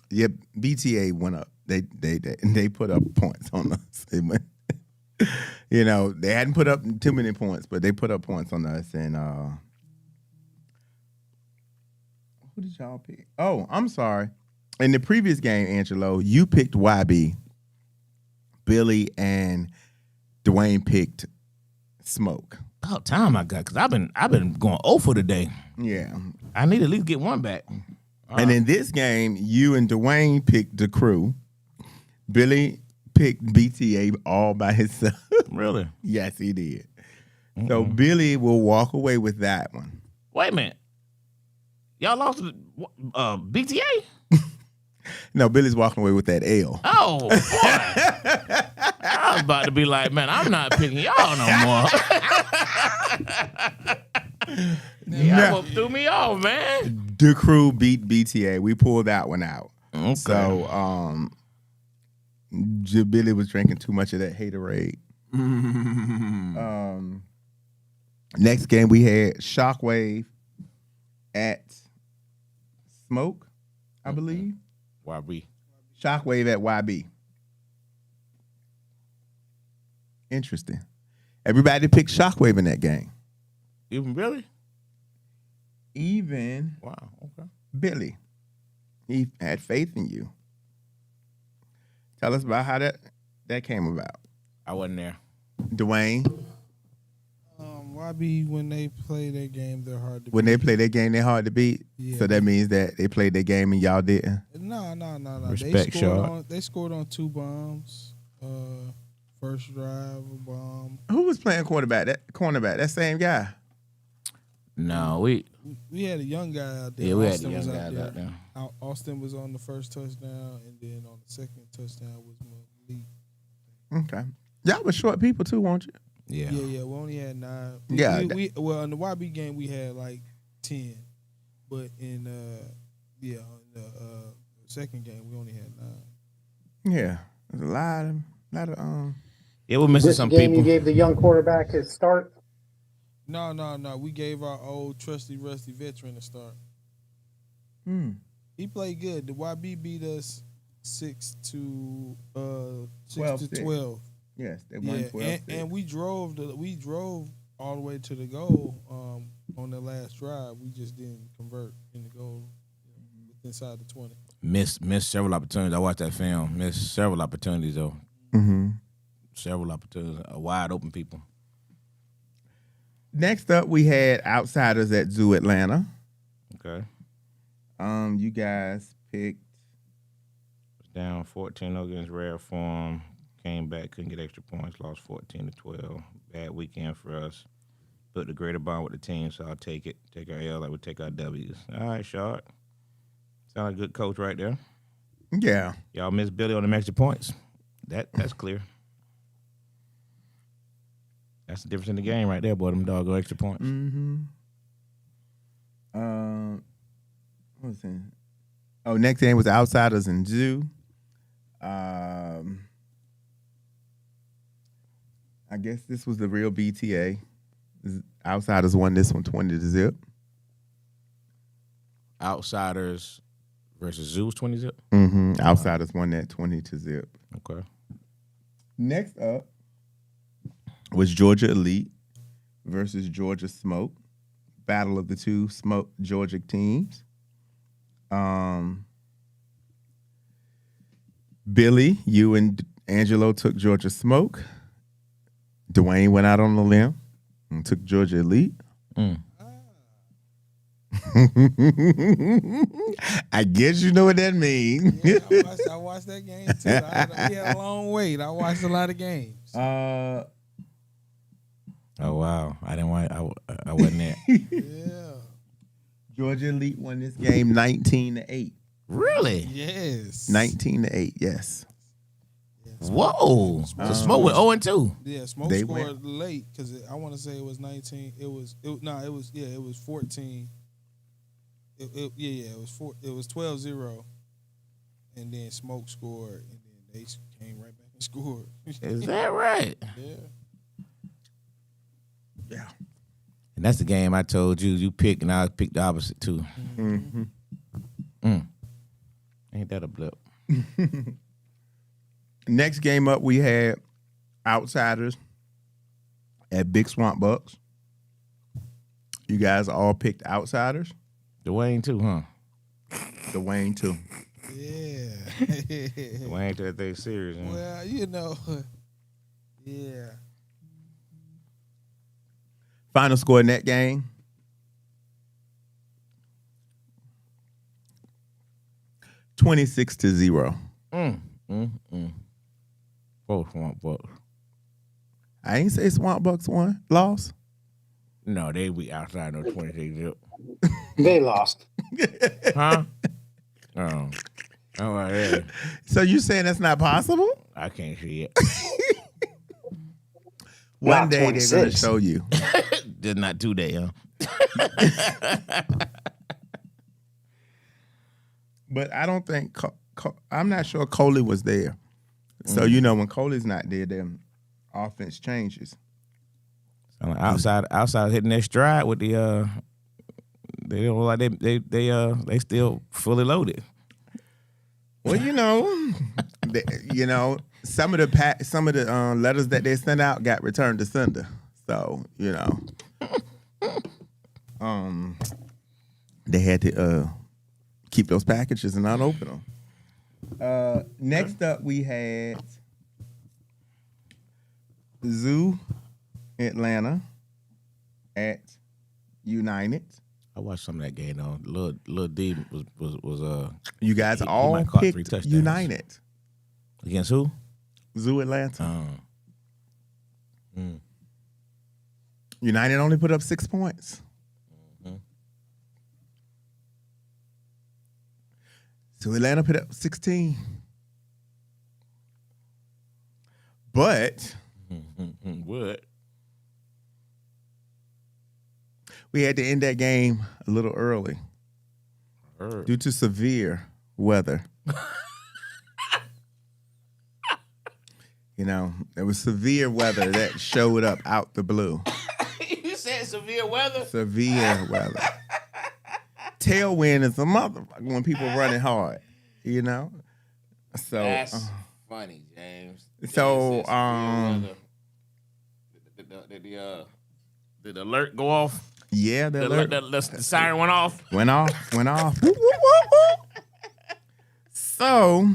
Speaker 2: Yeah, BTA went up. They put up points on us. They went, they hadn't put up too many points, but they put up points on us. And who did y'all pick? Oh, I'm sorry. In the previous game, Angelo, you picked YB. Billy and Dwayne picked Smoke.
Speaker 1: About time I got, because I've been going 0 for today.
Speaker 2: Yeah.
Speaker 1: I need to at least get one back.
Speaker 2: And in this game, you and Dwayne picked the Crew. Billy picked BTA all by himself.
Speaker 1: Really?
Speaker 2: Yes, he did. So Billy will walk away with that one.
Speaker 1: Wait a minute. Y'all lost to BTA?
Speaker 2: No, Billy's walking away with that L.
Speaker 1: Oh, boy. I was about to be like, man, I'm not picking y'all no more. Y'all threw me off, man.
Speaker 2: The Crew beat BTA. We pulled that one out.
Speaker 1: Okay.
Speaker 2: So Billy was drinking too much of that haterade. Next game we had Shockwave at Smoke, I believe.
Speaker 1: YB.
Speaker 2: Shockwave at YB. Interesting. Everybody picked Shockwave in that game.
Speaker 1: Even Billy?
Speaker 2: Even
Speaker 1: Wow, okay.
Speaker 2: Billy. He had faith in you. Tell us about how that came about.
Speaker 1: I wasn't there.
Speaker 2: Dwayne.
Speaker 4: YB, when they play their game, they're hard to
Speaker 2: When
Speaker 4: beat.
Speaker 2: they play their game, they're hard to beat.
Speaker 4: Yeah,
Speaker 2: So that means that they played their game and y'all didn't.
Speaker 4: No.
Speaker 1: Respect, Shard.
Speaker 4: They scored on 2 bombs. First drive, a bomb.
Speaker 2: Who was playing quarterback? That same guy.
Speaker 1: No, we
Speaker 4: We had a young guy out there.
Speaker 1: yeah we had
Speaker 4: Austin
Speaker 1: the young
Speaker 4: was
Speaker 1: guys out there.
Speaker 4: Austin was on the first touchdown, and then on the second touchdown was Malik.
Speaker 2: Okay. Y'all was short people too, weren't you?
Speaker 1: Yeah.
Speaker 4: Yeah. We only had 9.
Speaker 2: Yeah.
Speaker 4: Well, in the YB game we had like 10, but in the second game we only had 9.
Speaker 2: Yeah. There's a lot of
Speaker 1: Yeah, we're missing
Speaker 3: This
Speaker 1: some
Speaker 3: game
Speaker 1: people.
Speaker 3: you gave the young quarterback his start.
Speaker 4: No. We gave our old trusty rusty veteran a start. He played good. The YB beat us 6-12.
Speaker 2: Yes, they
Speaker 4: Yeah,
Speaker 2: won 12.
Speaker 4: and we drove all the way to the goal on the last drive. We just didn't convert in the goal inside the 20.
Speaker 1: Missed several opportunities. I watched that film. Missed several opportunities though.
Speaker 2: Mm-hmm.
Speaker 1: Several opportunities. Wide open people.
Speaker 2: Next up, we had Outsiders at Zoo Atlanta.
Speaker 1: Okay.
Speaker 2: You guys picked.
Speaker 1: Down 14-0 against Rare Form. Came back, couldn't get extra points. Lost 14-12. Bad weekend for us. Put the greater bond with the team, so I'll take it. Take our L like we take our W's. All right, Shard. Sound like a good coach right there.
Speaker 2: Yeah.
Speaker 1: Y'all miss Billy on them extra points. That's clear. That's the difference in the game right there, boy. Them dog go extra points.
Speaker 2: Mm-hmm. What was it? Oh, next game was Outsiders and Zoo. I guess this was the real BTA. Outsiders won this one 20-0.
Speaker 1: Outsiders versus Zeus 20-0.
Speaker 2: Mm-hmm. Outsiders won that 20-0.
Speaker 1: Okay.
Speaker 2: Next up was Georgia Elite versus Georgia Smoke. Battle of the two Smoke Georgia teams. Billy, you and Angelo took Georgia Smoke. Dwayne went out on the limb and took Georgia Elite. I guess you know what that means.
Speaker 4: Yeah, I watched that game too. We had a long wait. I watched a lot of games.
Speaker 1: Oh wow! I didn't want. I wasn't there.
Speaker 4: Yeah.
Speaker 2: Georgia Elite won this game 19-8.
Speaker 1: Really?
Speaker 4: Yes.
Speaker 2: 19-8. Yes.
Speaker 1: Whoa! So Smoke went 0-2.
Speaker 4: Yeah, Smoke
Speaker 2: They
Speaker 4: scored
Speaker 2: went.
Speaker 4: late because I want to say it was 19. It was 14. It was 12-0, and then Smoke scored, and then they came right back and scored.
Speaker 1: Is that right?
Speaker 4: Yeah.
Speaker 2: Yeah.
Speaker 1: And that's the game I told you pick, and I picked the opposite too.
Speaker 2: Mm-hmm.
Speaker 1: Ain't that a blip?
Speaker 2: Next game up, we had Outsiders at Big Swamp Bucks. You guys all picked Outsiders.
Speaker 1: Dwayne too, huh?
Speaker 2: Dwayne too.
Speaker 4: Yeah.
Speaker 1: Dwayne took that thing serious. Huh?
Speaker 4: Well, yeah.
Speaker 2: Final score in that game. 26-0.
Speaker 1: Both Swamp Bucks.
Speaker 2: I ain't say Swamp Bucks won. Lost.
Speaker 1: No, they be outside no 26-0.
Speaker 3: They lost.
Speaker 1: Huh? Oh, yeah.
Speaker 2: So you saying that's not possible?
Speaker 1: I can't see it.
Speaker 2: One
Speaker 3: Not
Speaker 2: day they're going to
Speaker 3: 26.
Speaker 2: show you.
Speaker 1: Just not today, huh?
Speaker 2: But I don't think I'm not sure Coley was there. So when Coley's not there, then offense changes.
Speaker 1: Outside hitting their stride with the they don't look like they still fully loaded.
Speaker 2: Well, some of the letters that they sent out got returned to sender. So they had to keep those packages and not open them. Next up, we had Zoo Atlanta at United.
Speaker 1: I watched some of that game though. Lil D was
Speaker 2: You guys
Speaker 1: He
Speaker 2: all
Speaker 1: might caught 3
Speaker 2: picked
Speaker 1: touchdowns.
Speaker 2: United.
Speaker 1: against who?
Speaker 2: Zoo Atlanta.
Speaker 1: Mm.
Speaker 2: United only put up 6 points.
Speaker 1: Mhm.
Speaker 2: Zoo Atlanta put up 16. But
Speaker 1: What?
Speaker 2: we had to end that game a little early due to severe weather. You know, there was severe weather that showed up out the blue.
Speaker 1: You said severe weather?
Speaker 2: Severe weather. Tailwind is a motherfucker when people running hard, you know? So
Speaker 1: That's funny, James.
Speaker 2: So,
Speaker 1: did the alert go off?
Speaker 2: yeah, the alert
Speaker 1: The siren went off?
Speaker 2: went off. Whoop, whoop, whoop, whoop. So,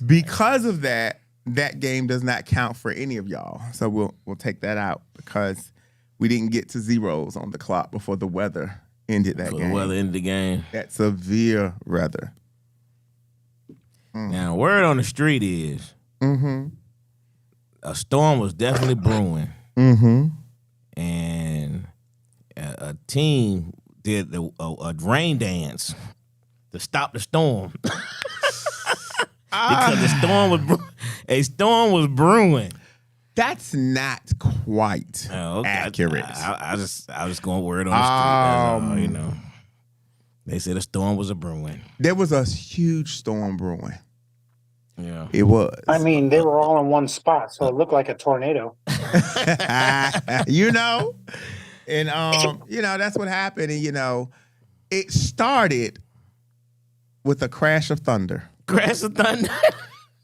Speaker 2: because of that, that game does not count for any of y'all. So we'll take that out because we didn't get to zeros on the clock before the weather ended that
Speaker 1: For
Speaker 2: game.
Speaker 1: the weather ended the game.
Speaker 2: That severe weather.
Speaker 1: Now, word on the street is a storm was definitely brewing, and a team did a rain dance to stop the storm because a storm was brewing.
Speaker 2: That's not quite
Speaker 1: Oh, okay.
Speaker 2: accurate.
Speaker 1: I was going word on the street. That's all, you know. They said a storm was a brewing.
Speaker 2: There was a huge storm brewing.
Speaker 1: Yeah.
Speaker 2: It was.
Speaker 3: I mean, they were all in one spot, so it looked like a tornado.
Speaker 2: You know? And you know, that's what happened. And you know, it started with a crash of thunder.
Speaker 1: Crash of thunder.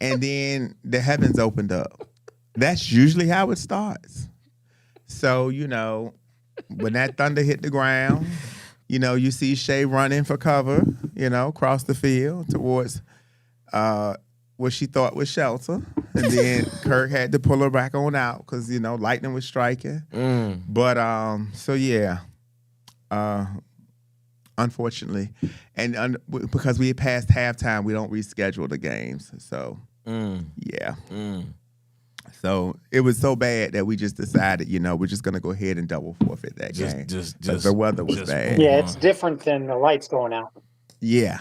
Speaker 2: And then the heavens opened up. That's usually how it starts. So, you know, when that thunder hit the ground, you know, you see Shay running for cover, you know, across the field towards what she thought was shelter. And then Kirk had to pull her back on out because, you know, lightning was striking. But, so yeah, unfortunately. And because we had passed halftime, we don't reschedule the games. So, yeah. So it was so bad that we just decided, you know, we're just going to go ahead and double forfeit that game.
Speaker 1: Just
Speaker 2: the weather was bad.
Speaker 3: Yeah, it's different than the lights going out.
Speaker 2: Yeah.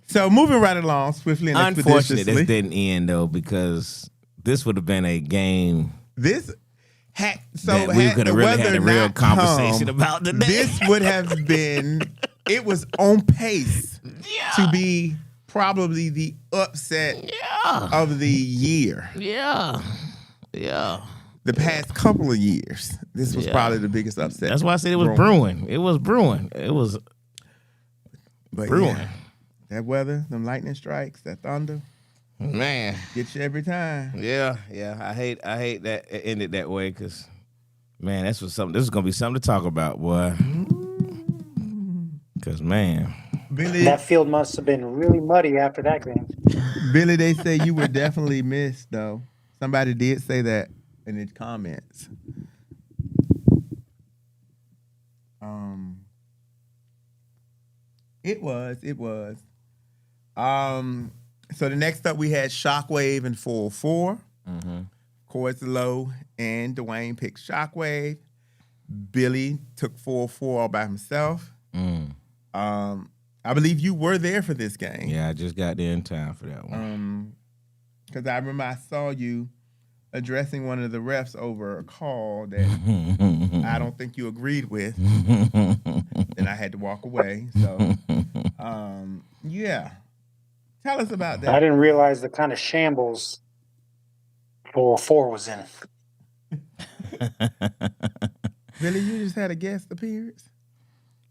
Speaker 2: So moving right along swiftly and
Speaker 1: Unfortunately,
Speaker 2: expeditiously.
Speaker 1: this didn't end though because this would have been a game
Speaker 2: This had
Speaker 1: that we could have really had a real conversation about today.
Speaker 2: This would have been. It was on pace to be probably the upset of the year.
Speaker 1: Yeah.
Speaker 2: The past couple of years, this was probably the biggest upset.
Speaker 1: That's why I said it was brewing. It was brewing. It was brewing.
Speaker 2: Yeah, that weather, them lightning strikes, that thunder,
Speaker 1: Man.
Speaker 2: gets you every time.
Speaker 1: Yeah. I hate that it ended that way because, man, this is gonna be something to talk about, boy. Because, man,
Speaker 2: Billy,
Speaker 3: That field must have been really muddy after that game.
Speaker 2: Billy, they say you were definitely missed, though. Somebody did say that in the comments. It was. So the next up we had Shockwave and 404. Cords Low and Dwayne picked Shockwave. Billy took 404 all by himself. I believe you were there for this game.
Speaker 1: yeah, I just got there in time for that one.
Speaker 2: Because I remember I saw you addressing one of the refs over a call that I don't think you agreed with. And I had to walk away. So, yeah. Tell us about that.
Speaker 3: I didn't realize the kind of shambles 404 was in.
Speaker 2: Billy, you just had a guest appearance?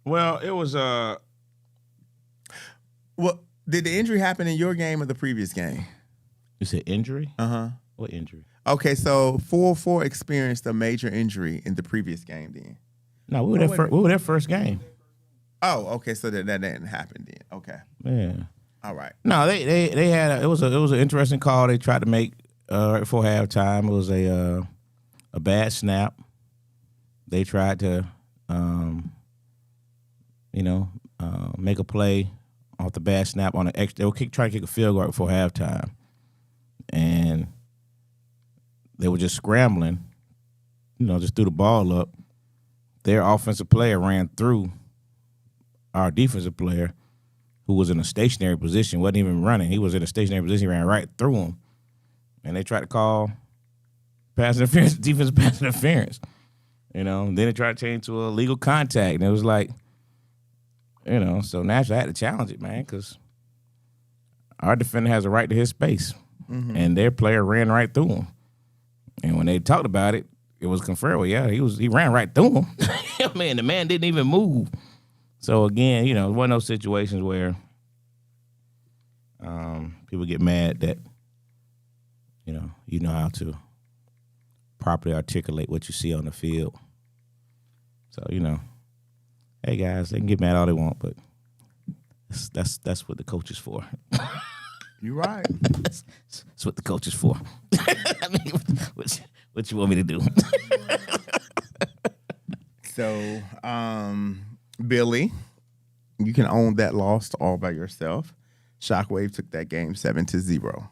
Speaker 1: Well, it was
Speaker 2: Well, did the injury happen in your game or the previous game?
Speaker 1: You said injury?
Speaker 2: Uh-huh.
Speaker 1: What injury?
Speaker 2: Okay, so 404 experienced a major injury in the previous game then.
Speaker 1: No, we were there first game.
Speaker 2: Oh, okay, so that didn't happen then. Okay.
Speaker 1: Yeah.
Speaker 2: All right.
Speaker 1: No, they had it was an interesting call they tried to make right before halftime. It was a bad snap. they tried to, make a play off the bad snap on an extra. They were trying to kick a field goal right before halftime, and they were just scrambling. Just threw the ball up. Their offensive player ran through our defensive player, who was in a stationary position, wasn't even running. He was in a stationary position, he ran right through him. And they tried to call pass interference, defensive pass interference. Then they tried to change to a legal contact. And it was like, so naturally I had to challenge it, man, because our defender has a right to his space. Mm-hmm. And their player ran right through him. And when they talked about it, it was confirmed. Well, yeah, he ran right through him. Man, the man didn't even move. So again, it was one of those situations where people get mad that you know how to properly articulate what you see on the field. So hey guys, they can get mad all they want, but that's what the coach is for.
Speaker 2: You're right.
Speaker 1: That's what the coach is for. I mean, what you want me to do?
Speaker 2: So, Billy, you can own that loss all by yourself. Shockwave took that game 7-0.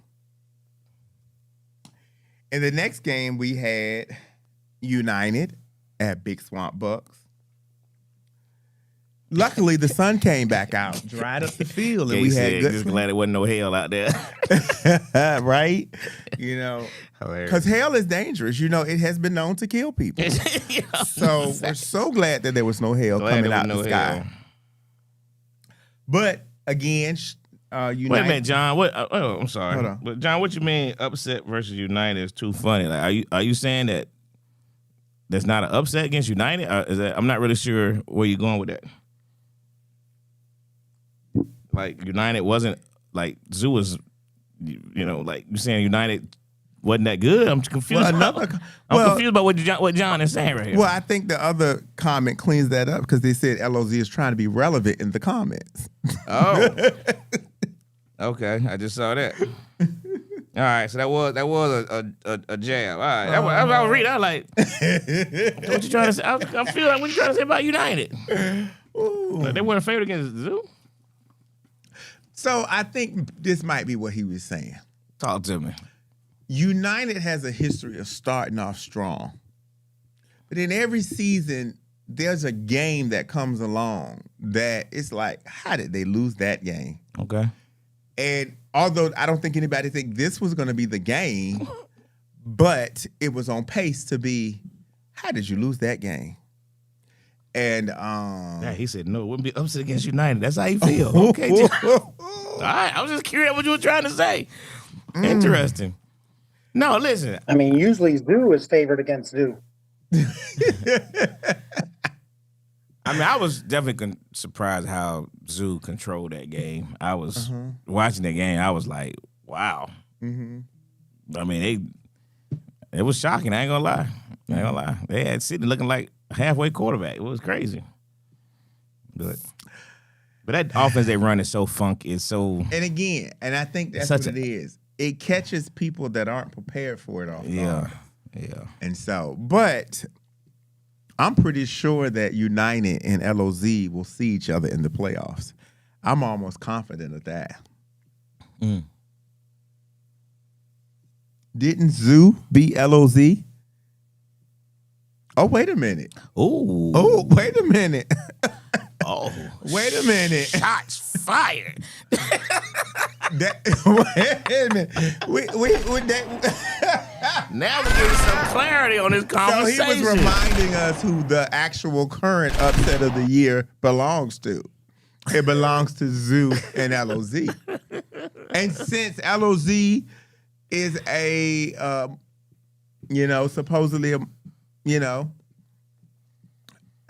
Speaker 2: In the next game, we had United at Big Swamp Bucks. Luckily, the sun came back out, dried up the field, and we had good.
Speaker 1: Just glad it wasn't no hail out there,
Speaker 2: right? Because hail is dangerous. It has been known to kill people. So we're so glad that there was no hail coming out of the sky. But again, United.
Speaker 1: Wait a minute, John. What? I'm sorry.
Speaker 2: Hold on.
Speaker 1: But John, what you mean upset versus United is too funny? Like, are you saying that there's not an upset against United? Is that, I'm not really sure where you're going with that. Like United wasn't like Zoo was, like you're saying United wasn't that good. I'm confused. I'm confused about what John is saying right here.
Speaker 2: Well, I think the other comment cleans that up because they said LOZ is trying to be relevant in the comments.
Speaker 1: Oh, okay. I just saw that. All right, so that was a jab. All right, I was reading. I was like, what you trying to say? I feel like what you trying to say about United? Like they weren't favored against Zoo.
Speaker 2: So I think this might be what he was saying.
Speaker 1: Talk to me.
Speaker 2: United has a history of starting off strong. But in every season, there's a game that comes along that it's like, how did they lose that game?
Speaker 1: Okay.
Speaker 2: And although I don't think anybody think this was going to be the game, but it was on pace to be, how did you lose that game? And
Speaker 1: yeah, he said no, it wouldn't be upset against United. That's how you feel. Okay. All right. I was just curious what you were trying to say. Interesting. No, listen.
Speaker 3: I mean, usually Zoo is favored against Zoo.
Speaker 1: I mean, I was definitely surprised how Zoo controlled that game. I was watching that game. I was like, wow. Mm-hmm. I mean, it was shocking. I ain't gonna lie. They had Sydney looking like a halfway quarterback. It was crazy. But that offense they run is so funky. It's so.
Speaker 2: And again, I think that's what it is. It catches people that aren't prepared for it off guard.
Speaker 1: Yeah.
Speaker 2: And so, but I'm pretty sure that United and LOZ will see each other in the playoffs. I'm almost confident of that. Didn't Zoo beat LOZ? Oh, wait a minute.
Speaker 1: Ooh.
Speaker 2: Oh, wait a minute.
Speaker 1: Oh.
Speaker 2: Wait a minute.
Speaker 1: Shots fired.
Speaker 2: Wait a minute.
Speaker 1: Now we're getting some clarity on this conversation.
Speaker 2: So he was reminding us who the actual current upset of the year belongs to. It belongs to Zoo and LOZ. And since LOZ is a, supposedly a, let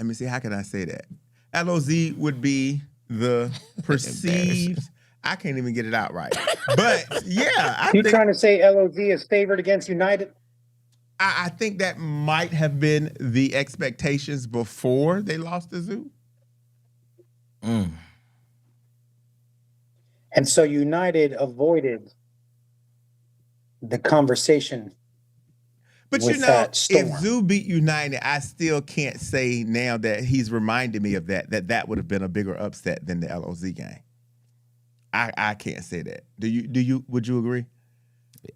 Speaker 2: me see, how can I say that? LOZ would be the perceived. I can't even get it out right. But yeah.
Speaker 3: You trying to say LOZ is favored against United?
Speaker 2: I think that might have been the expectations before they lost to Zoo.
Speaker 3: And so United avoided the conversation.
Speaker 2: But
Speaker 3: with
Speaker 2: you know,
Speaker 3: that storm.
Speaker 2: if Zoo beat United, I still can't say now that he's reminded me of that would have been a bigger upset than the LOZ game. I can't say that. Would you agree?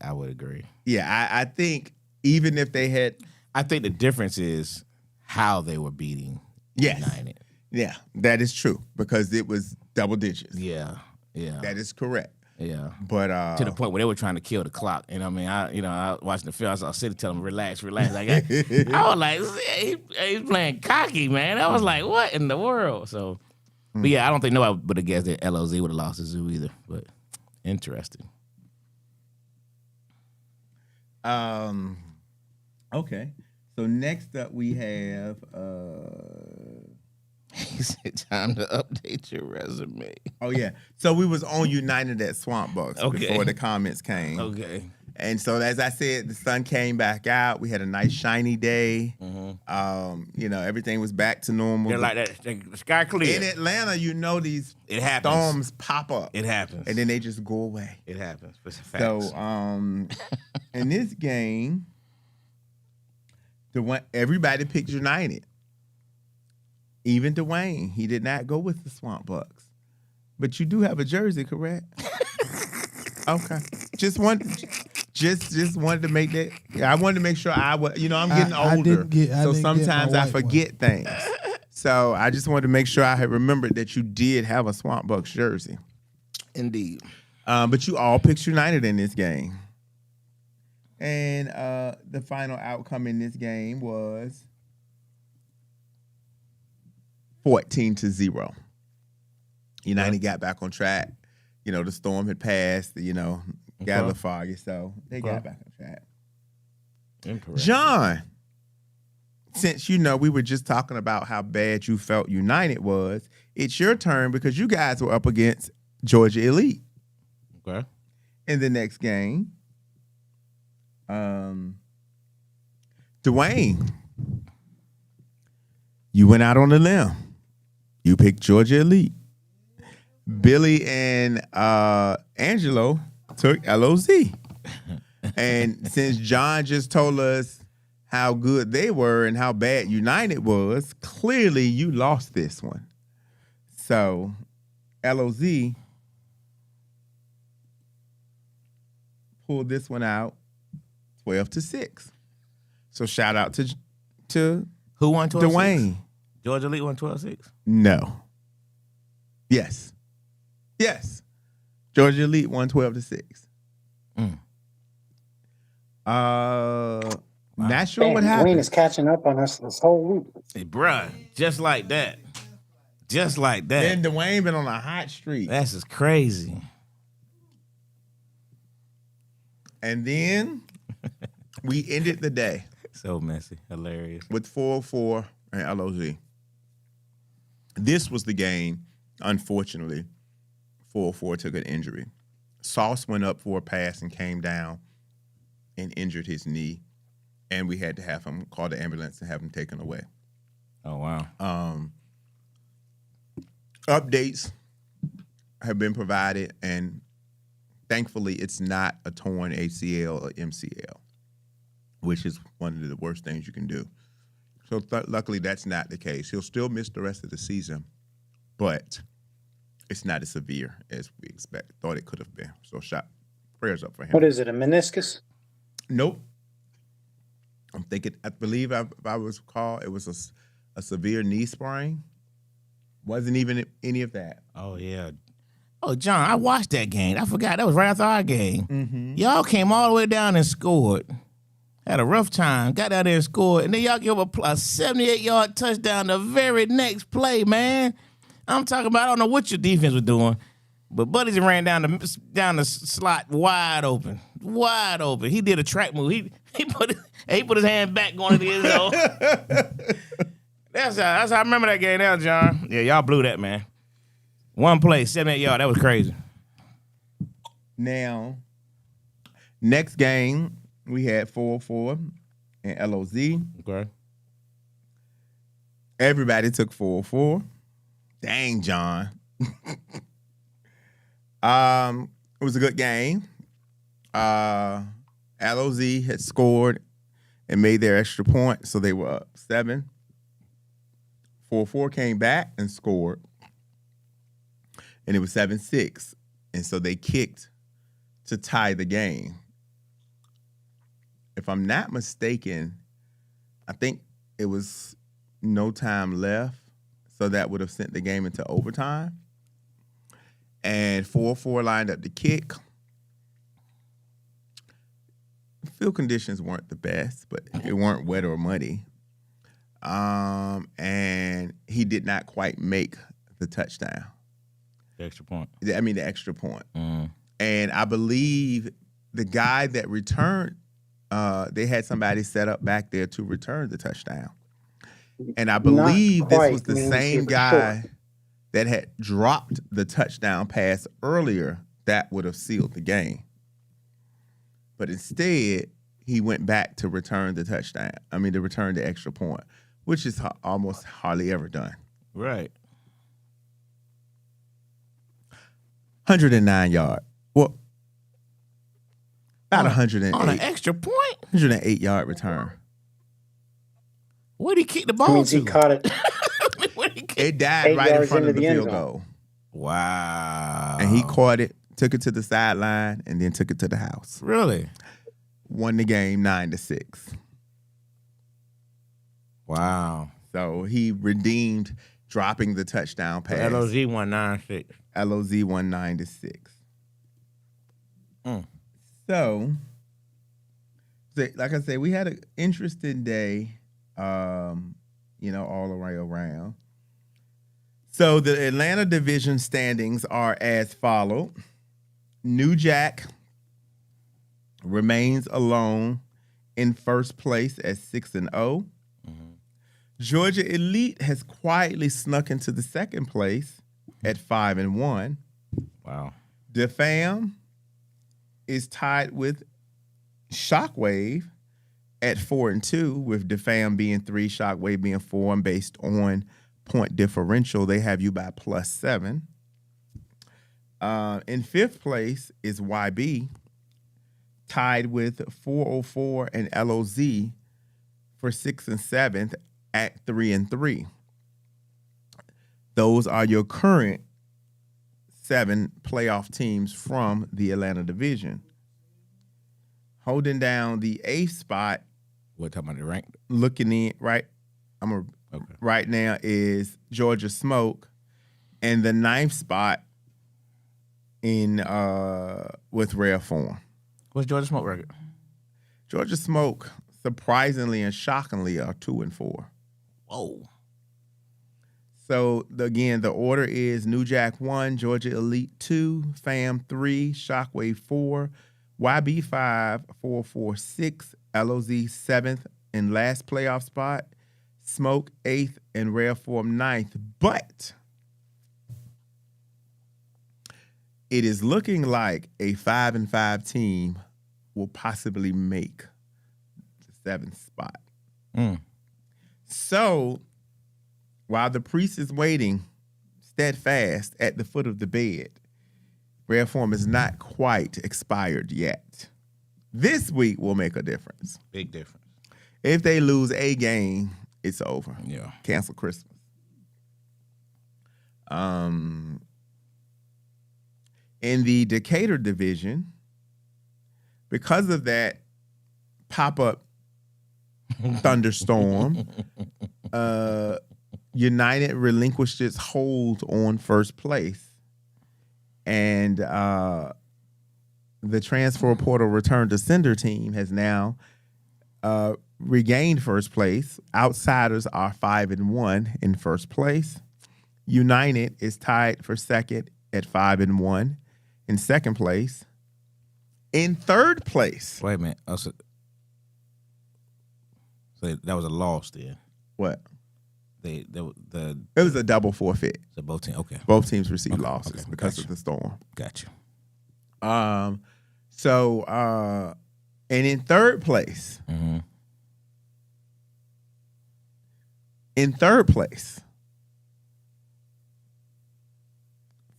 Speaker 1: I would agree.
Speaker 2: Yeah, I think even if they had,
Speaker 1: I think the difference is how they were beating
Speaker 2: yes,
Speaker 1: United.
Speaker 2: yeah, that is true because it was double digits.
Speaker 1: Yeah.
Speaker 2: That is correct.
Speaker 1: Yeah.
Speaker 2: But
Speaker 1: To the point where they were trying to kill the clock. You know what I mean? I was watching the film. I saw City telling him, relax. Like, I was like, he's playing cocky, man. I was like, what in the world? So, but yeah, I don't think nobody would have guessed that LOZ would have lost to Zoo either. But interesting.
Speaker 2: Okay. So next up we have
Speaker 1: He said, time to update your resume.
Speaker 2: oh yeah. So we was on United at Swamp Bucks before the comments came.
Speaker 1: Okay.
Speaker 2: And so as I said, the sun came back out. We had a nice shiny day. Everything was back to normal.
Speaker 1: They're like that. The sky clear.
Speaker 2: In Atlanta, these
Speaker 1: It happens.
Speaker 2: storms pop up.
Speaker 1: It happens.
Speaker 2: And then they just go away.
Speaker 1: It happens. It's facts.
Speaker 2: So in this game, everybody picked United. Even Dwayne, he did not go with the Swamp Bucks. But you do have a jersey, correct? Okay. Just wanted to make that. I wanted to make sure I'm getting older. So sometimes I forget things. So I just wanted to make sure I had remembered that you did have a Swamp Bucks jersey.
Speaker 1: Indeed.
Speaker 2: But you all picked United in this game. And the final outcome in this game was 14-0. United got back on track. The storm had passed, got a little foggy, so they got back on track.
Speaker 1: Incorrect.
Speaker 2: John, since we were just talking about how bad you felt United was, it's your turn because you guys were up against Georgia Elite.
Speaker 1: Okay.
Speaker 2: In the next game, Dwayne, you went out on a limb. You picked Georgia Elite. Billy and Angelo took LOZ. And since John just told us how good they were and how bad United was, clearly you lost this one. So LOZ pulled this one out 12-6. So shout out to
Speaker 1: who won 12-6?
Speaker 2: Dwayne.
Speaker 1: Georgia Elite won 12-6?
Speaker 2: No. Yes. Georgia Elite won 12-6. Not sure what happened.
Speaker 3: Dwayne is catching up on us this whole week.
Speaker 1: Hey, bruh, just like that.
Speaker 2: Then Dwayne been on a hot streak.
Speaker 1: That's just crazy.
Speaker 2: And then we ended the day
Speaker 1: So messy. Hilarious.
Speaker 2: with 4-4 and LOZ. This was the game, unfortunately, 4-4 took an injury. Sauce went up for a pass and came down and injured his knee. And we had to have him call the ambulance and have him taken away.
Speaker 1: Oh, wow.
Speaker 2: Updates have been provided, and thankfully it's not a torn ACL or MCL, which is one of the worst things you can do. So luckily that's not the case. He'll still miss the rest of the season, but it's not as severe as we thought it could have been. So prayers up for him.
Speaker 3: What is it, a meniscus?
Speaker 2: Nope. I believe if I was recall, it was a severe knee sprain. Wasn't even any of that.
Speaker 1: Oh, yeah. Oh, John, I watched that game. I forgot. That was right after our game.
Speaker 2: Mm-hmm.
Speaker 1: Y'all came all the way down and scored. Had a rough time. Got down there and scored. And then y'all give up a 78-yard touchdown the very next play, man. I'm talking about, I don't know what your defense was doing, but Buddies ran down the slot wide open. Wide open. He did a track move. He put his hand back going to the end zone. That's how I remember that game now, John. Yeah, y'all blew that, man. One play, 78 yards. That was crazy.
Speaker 2: Now, next game, we had 4-4 and LOZ.
Speaker 1: Okay.
Speaker 2: Everybody took 4-4. Dang, John. It was a good game. LOZ had scored and made their extra point, so they were up 7. 4-4 came back and scored, and it was 7-6, and so they kicked to tie the game. If I'm not mistaken, I think it was no time left, so that would have sent the game into overtime. And 4-4 lined up to kick. Field conditions weren't the best, but it weren't wet or muddy. And he did not quite make the touchdown.
Speaker 1: The extra point.
Speaker 2: I mean, the extra point. And I believe the guy that returned, they had somebody set up back there to return the touchdown. And I believe this was the same guy that had dropped the touchdown pass earlier that would have sealed the game. But instead, he went back to return the touchdown. I mean, to return the extra point, which is almost hardly ever done.
Speaker 1: Right.
Speaker 2: 109 yard. Well, about 108.
Speaker 1: On an extra point?
Speaker 2: 108 yard return.
Speaker 1: Where'd he kick the ball
Speaker 3: Means
Speaker 1: to?
Speaker 3: he caught it.
Speaker 1: Where'd he kick?
Speaker 2: It died
Speaker 3: 8
Speaker 2: right in
Speaker 3: yards
Speaker 2: front of
Speaker 3: into
Speaker 2: the
Speaker 3: the end
Speaker 2: field
Speaker 3: zone.
Speaker 2: goal.
Speaker 1: Wow.
Speaker 2: And he caught it, took it to the sideline, and then took it to the house.
Speaker 1: Really?
Speaker 2: Won the game 9-6.
Speaker 1: Wow.
Speaker 2: So he redeemed dropping the touchdown pass.
Speaker 1: LOZ 196.
Speaker 2: LOZ won 9-6. So, like I said, we had an interesting day, all around. So the Atlanta division standings are as follow. New Jack remains alone in first place at 6-0. Georgia Elite has quietly snuck into the second place at 5-1.
Speaker 1: Wow.
Speaker 2: DeFam is tied with Shockwave at 4-2, with DeFam being 3, Shockwave being 4, and based on point differential, they have you by +7. In fifth place is YB, tied with 404 and LOZ for 6th and 7th at 3-3. Those are your current 7 playoff teams from the Atlanta division. Holding down the 8th spot,
Speaker 1: What, talking about the rank?
Speaker 2: looking in right now is Georgia Smoke, and the 9th spot in with Rare Form.
Speaker 1: What's Georgia Smoke record?
Speaker 2: Georgia Smoke, surprisingly and shockingly, are 2-4.
Speaker 1: Whoa.
Speaker 2: So again, the order is New Jack 1, Georgia Elite 2, Fam 3, Shockwave 4, YB 5, 4-4 6, LOZ 7th and last playoff spot, Smoke 8th, and Rare Form 9th. But it is looking like a 5-5 team will possibly make the 7th spot. So while the priest is waiting steadfast at the foot of the bed, Rare Form is not quite expired yet. This week will make a difference.
Speaker 1: Big difference.
Speaker 2: If they lose a game, it's over.
Speaker 1: Yeah.
Speaker 2: Cancel Christmas. In the Decatur division, because of that pop-up thunderstorm, United relinquished its hold on first place. And the transfer portal return to sender team has now regained first place. Outsiders are 5-1 in first place. United is tied for second at 5-1 in second place. In third place,
Speaker 1: Wait a minute. So that was a loss then.
Speaker 2: what?
Speaker 1: The
Speaker 2: It was a double forfeit.
Speaker 1: both team. Okay.
Speaker 2: Both teams received
Speaker 1: Okay,
Speaker 2: losses
Speaker 1: okay,
Speaker 2: because
Speaker 1: gotcha.
Speaker 2: of the storm.
Speaker 1: Got you.
Speaker 2: And in third place,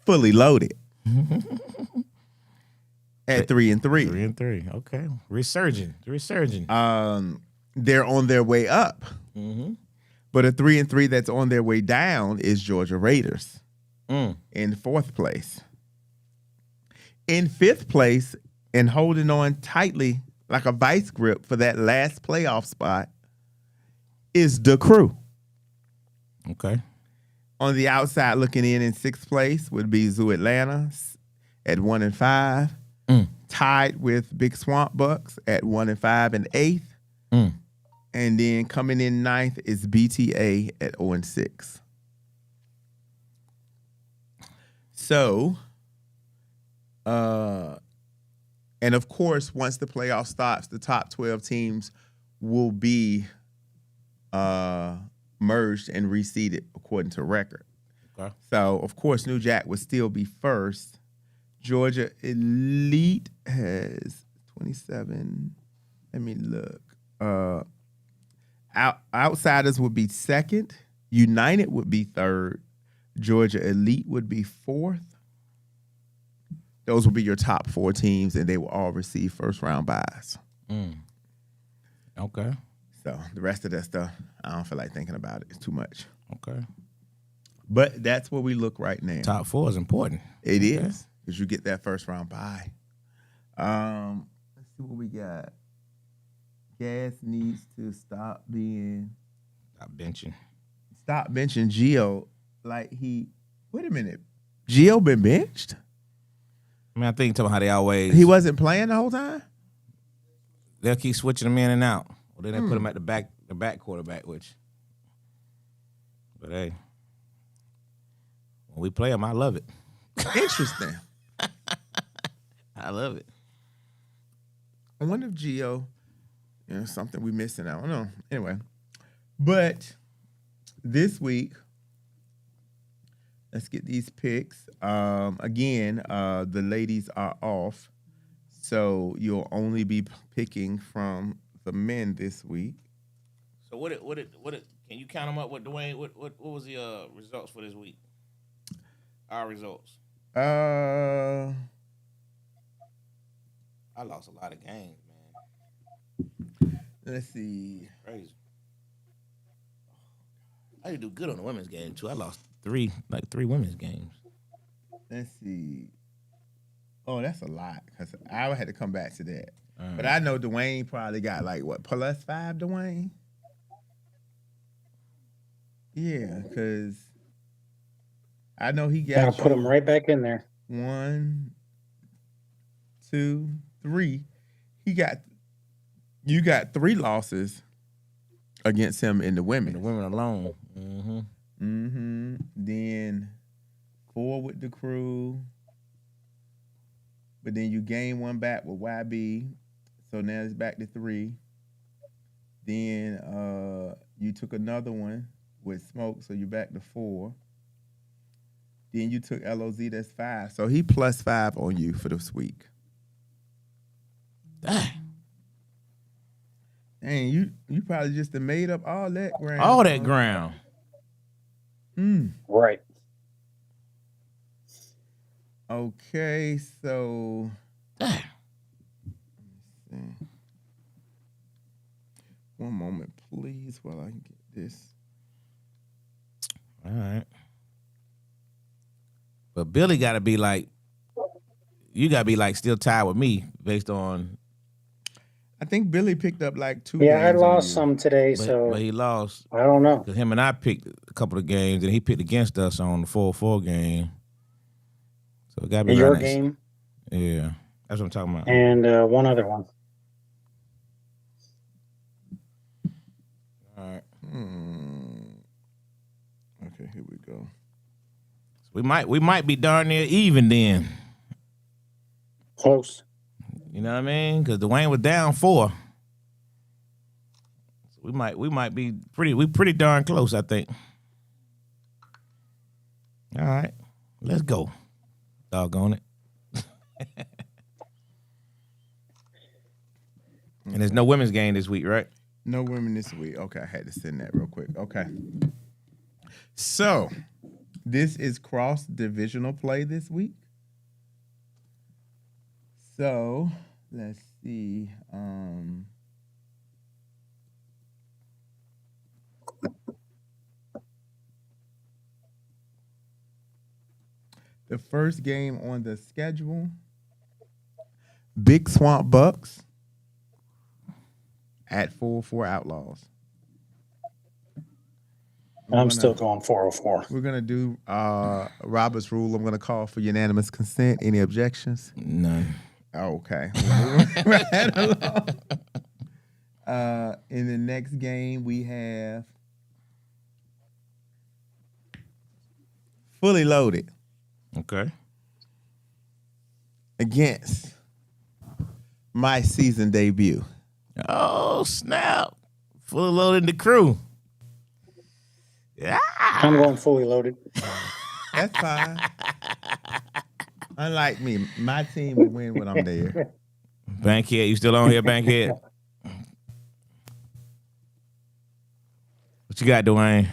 Speaker 2: fully loaded at 3-3.
Speaker 1: 3-3. Okay. Resurging.
Speaker 2: they're on their way up.
Speaker 1: Mm-hmm.
Speaker 2: But a 3-3 that's on their way down is Georgia Raiders in 4th place. In 5th place and holding on tightly like a vice grip for that last playoff spot is the Crew.
Speaker 1: Okay.
Speaker 2: On the outside looking in 6th place would be Zoo Atlanta at 1-5. Tied with Big Swamp Bucks at 1-5 and 8th. And then coming in 9th is BTA at 0-6. So, and of course, once the playoff starts, the top 12 teams will be merged and reseeded according to record.
Speaker 1: Okay.
Speaker 2: So, of course, New Jack would still be first. Georgia Elite has 27. Let me look. Outsiders would be 2nd. United would be 3rd. Georgia Elite would be 4th. Those will be your top 4 teams, and they will all receive first-round buys.
Speaker 1: Okay.
Speaker 2: So the rest of that stuff, I don't feel like thinking about it. It's too much.
Speaker 1: Okay.
Speaker 2: But that's where we look right now.
Speaker 1: Top 4 is important.
Speaker 2: It is, because you get that first-round buy. Let's see what we got. Gas needs to stop benching Gio like wait a minute. Gio been benched?
Speaker 1: I mean, I think about how they always
Speaker 2: He wasn't playing the whole time?
Speaker 1: they'll keep switching him in and out. Or then they put him at the back quarterback, but hey, when we play him, I love it.
Speaker 2: Interesting.
Speaker 1: I love it.
Speaker 2: I wonder if Gio, something we missing. I don't know. Anyway, but this week, let's get these picks. Again, the ladies are off, so you'll only be picking from the men this week.
Speaker 1: So what can you count them up with Dwayne? What was the results for this week? Our results.
Speaker 2: Uh,
Speaker 1: I lost a lot of games, man.
Speaker 2: let's see.
Speaker 1: Crazy. I did do good on the women's game too. I lost three women's games.
Speaker 2: Let's see. Oh, that's a lot, because I had to come back to that. But I know Dwayne probably got +5, Dwayne? Yeah, because I know he got
Speaker 3: I'll put him right back in there.
Speaker 2: 1, 2, 3. You got 3 losses against him in the women.
Speaker 1: The women alone. Mm-hmm.
Speaker 2: Then 4 with the Crew. But then you gain 1 back with YB. So now it's back to 3. Then you took another one with Smoke, so you're back to 4. Then you took LOZ, that's 5. So he +5 on you for this week.
Speaker 1: Dang,
Speaker 2: you probably just have made up all that ground.
Speaker 1: all that ground.
Speaker 3: Right.
Speaker 2: Okay, so
Speaker 1: Dang.
Speaker 2: one moment, please, while I can get this.
Speaker 1: All right. But Billy got to be you got to be still tied with me based on.
Speaker 2: I think Billy picked up 2
Speaker 3: Yeah, I
Speaker 2: games on
Speaker 3: lost
Speaker 2: you.
Speaker 3: some today,
Speaker 1: But,
Speaker 3: so
Speaker 1: but he lost
Speaker 3: I don't know.
Speaker 1: because him and I picked a couple of games, and he picked against us on the 4-4 game. So it got to be
Speaker 3: Your
Speaker 1: right next-
Speaker 3: game
Speaker 1: Yeah, that's what I'm talking about.
Speaker 3: and one other one.
Speaker 1: All right.
Speaker 2: Okay, here we go.
Speaker 1: So we might be darn near even then.
Speaker 3: Close.
Speaker 1: You know what I mean? Because Dwayne was down 4. So we might be pretty darn close, I think. All right. Let's go. Doggone it. And there's no women's game this week, right?
Speaker 2: No women this week. Okay, I had to send that real quick. Okay. So, this is cross-divisional play this week. So, let's see. The first game on the schedule, Big Swamp Bucks at 404 Outlaws.
Speaker 3: I'm still going 404.
Speaker 2: We're going to do Robert's rule. I'm going to call for unanimous consent. Any objections?
Speaker 1: None.
Speaker 2: Okay. Right along. In the next game, we have Fully Loaded
Speaker 1: Okay.
Speaker 2: against my season debut.
Speaker 1: Oh, snap. Fully loaded the crew. Yeah.
Speaker 3: I'm going fully loaded.
Speaker 2: That's fine. Unlike me, my team will win when I'm there.
Speaker 1: Bankhead, you still on here, Bankhead? What you got, Dwayne?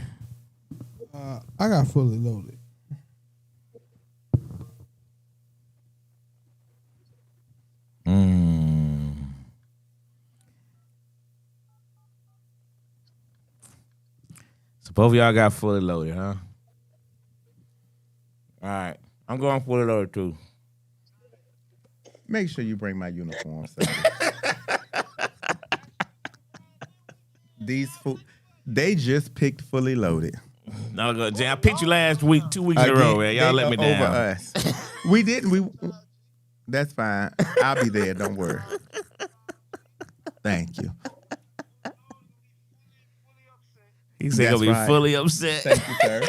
Speaker 4: I got fully loaded.
Speaker 1: So both of y'all got fully loaded, huh? All right. I'm going fully loaded, too.
Speaker 2: Make sure you bring my uniform. So. They just picked Fully Loaded.
Speaker 1: No, I picked you last week, 2 weeks in a row, man. Y'all let me down.
Speaker 2: Over us. We didn't. That's fine. I'll be there. Don't worry. Thank you.
Speaker 1: He said he'll be fully upset.
Speaker 2: Thank you, sir.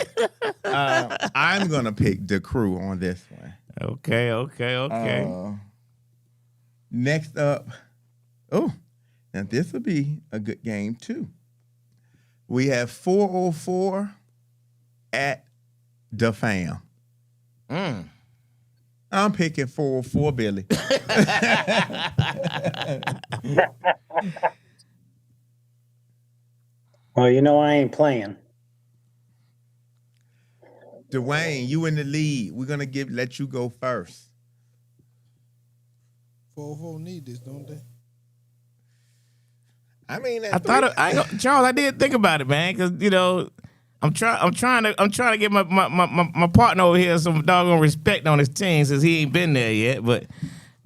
Speaker 2: I'm gonna pick the crew on this one.
Speaker 1: Okay.
Speaker 2: Next up, now this will be a good game too. We have 404 at the Fam. I'm picking 404, Billy.
Speaker 3: Well, you know I ain't playing.
Speaker 2: Dwayne, you in the lead. We're gonna let you go first.
Speaker 4: 404 need this, don't they?
Speaker 2: I mean,
Speaker 1: Charles, I did think about it, man, because I'm trying to get my partner over here some doggone respect on his team since he ain't been there yet. But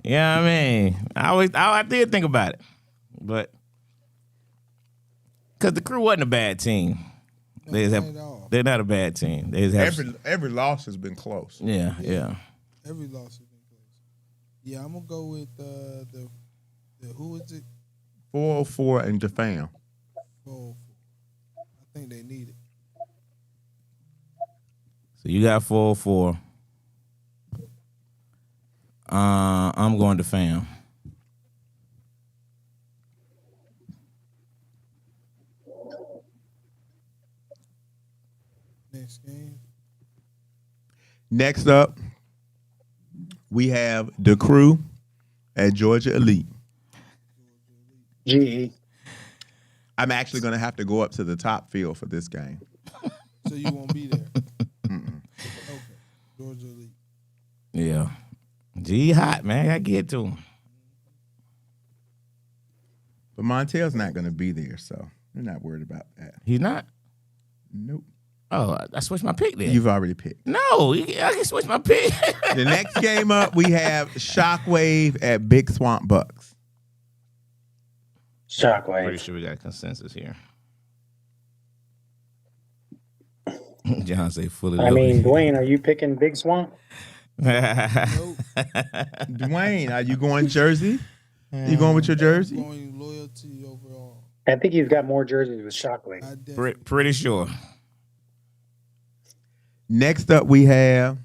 Speaker 1: yeah, I mean, I did think about it, but because the crew wasn't a bad team. They're not a bad team. They just have
Speaker 2: every loss has been close.
Speaker 1: Yeah.
Speaker 4: Every loss has been close. Yeah, I'm gonna go with the who is it?
Speaker 2: 404 and the Fam.
Speaker 4: 404. I think they need it.
Speaker 1: So you got 404. I'm going to Fam.
Speaker 4: Next game.
Speaker 2: Next up, we have the crew at Georgia Elite.
Speaker 3: GE.
Speaker 2: I'm actually going to have to go up to the top field for this game.
Speaker 4: So you won't be there. Okay. Georgia Elite.
Speaker 1: Yeah. G hot, man. I get to him.
Speaker 2: But Montel's not going to be there, so we're not worried about that.
Speaker 1: He's not?
Speaker 2: Nope.
Speaker 1: Oh, I switched my pick then.
Speaker 2: You've already picked.
Speaker 1: No, I can switch my pick.
Speaker 2: The next game up, we have Shockwave at Big Swamp Bucks.
Speaker 3: Shockwave.
Speaker 1: Pretty sure we got a consensus here. John say fully loaded.
Speaker 3: I mean, Dwayne, are you picking Big Swamp?
Speaker 2: Dwayne, are you going Jersey? You going with your jersey?
Speaker 4: I'm going loyalty overall.
Speaker 3: I think he's got more jerseys with Shockwave.
Speaker 1: Pretty sure.
Speaker 2: Next up, we have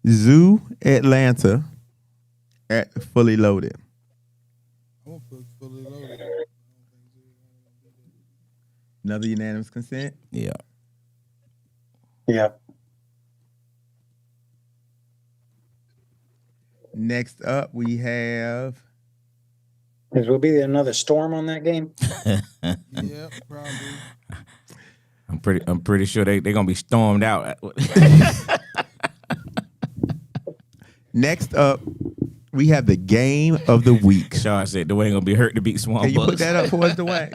Speaker 2: Zoo Atlanta at Fully Loaded.
Speaker 4: I'm gonna put fully loaded.
Speaker 2: Another unanimous consent.
Speaker 1: Yeah.
Speaker 3: Yep.
Speaker 2: Next up, we have.
Speaker 3: Will be another storm on that game?
Speaker 4: Yeah, probably.
Speaker 1: I'm pretty sure they're gonna be stormed out.
Speaker 2: Next up, we have the game of the week.
Speaker 1: Shaw said Dwayne gonna be hurt to beat Swamp
Speaker 2: Can you
Speaker 1: Bucks.
Speaker 2: put that up for us, Dwayne?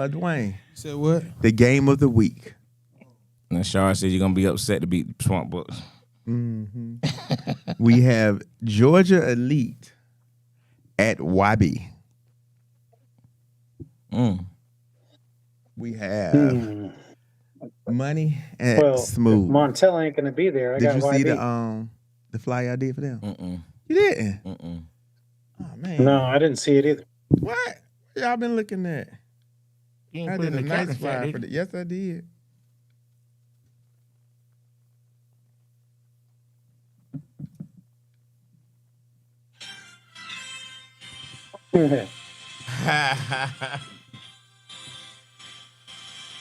Speaker 2: Dwayne.
Speaker 4: You said what?
Speaker 2: The game of the week.
Speaker 1: And Shar said you're gonna be upset to beat the Swamp Bucks.
Speaker 2: We have Georgia Elite at YB. We have Money at
Speaker 3: Well,
Speaker 2: Smooth.
Speaker 3: if Montel ain't gonna be there, I
Speaker 2: Did
Speaker 3: got
Speaker 2: you see
Speaker 3: YB.
Speaker 2: the flyer I did for them?
Speaker 1: Mm-mm.
Speaker 2: You didn't?
Speaker 1: Mm-mm.
Speaker 2: Oh man.
Speaker 3: No, I didn't see it either.
Speaker 2: What? Y'all been looking at?
Speaker 1: You ain't
Speaker 2: I
Speaker 1: put
Speaker 2: did
Speaker 1: in
Speaker 2: a
Speaker 1: the
Speaker 2: nice
Speaker 1: captain
Speaker 2: flyer
Speaker 1: chat,
Speaker 2: for
Speaker 1: did
Speaker 2: the. Yes, I did.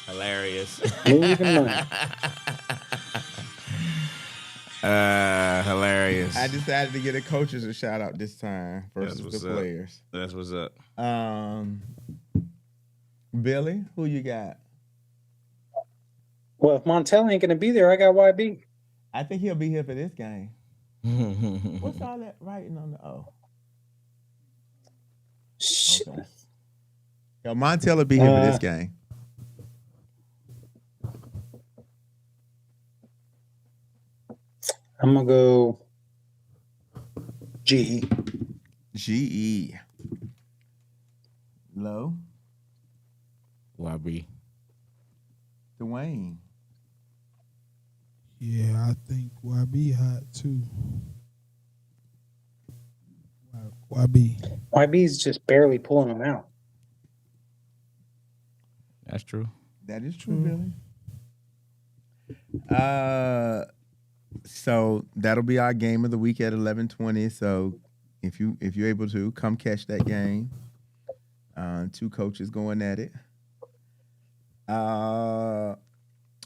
Speaker 1: Hilarious.
Speaker 3: Smooth and money.
Speaker 1: Hilarious.
Speaker 2: I decided to get the coaches a shout out this time versus
Speaker 1: That's
Speaker 2: the
Speaker 1: what's up.
Speaker 2: players.
Speaker 1: That's what's up.
Speaker 2: Billy, who you got?
Speaker 3: Well, if Montel ain't gonna be there, I got YB.
Speaker 2: I think he'll be here for this game. What's all that writing on the O?
Speaker 3: Shit.
Speaker 2: Okay. Yo, Montel will be here for this game.
Speaker 3: I'm gonna go GE.
Speaker 2: GE. Low.
Speaker 1: YB.
Speaker 2: Dwayne.
Speaker 4: Yeah, I think YB hot too. YB.
Speaker 3: YB's just barely pulling them out.
Speaker 1: That's true.
Speaker 2: That is true, Billy. So that'll be our game of the week at 11:20. So if you're able to come catch that game, two coaches going at it. The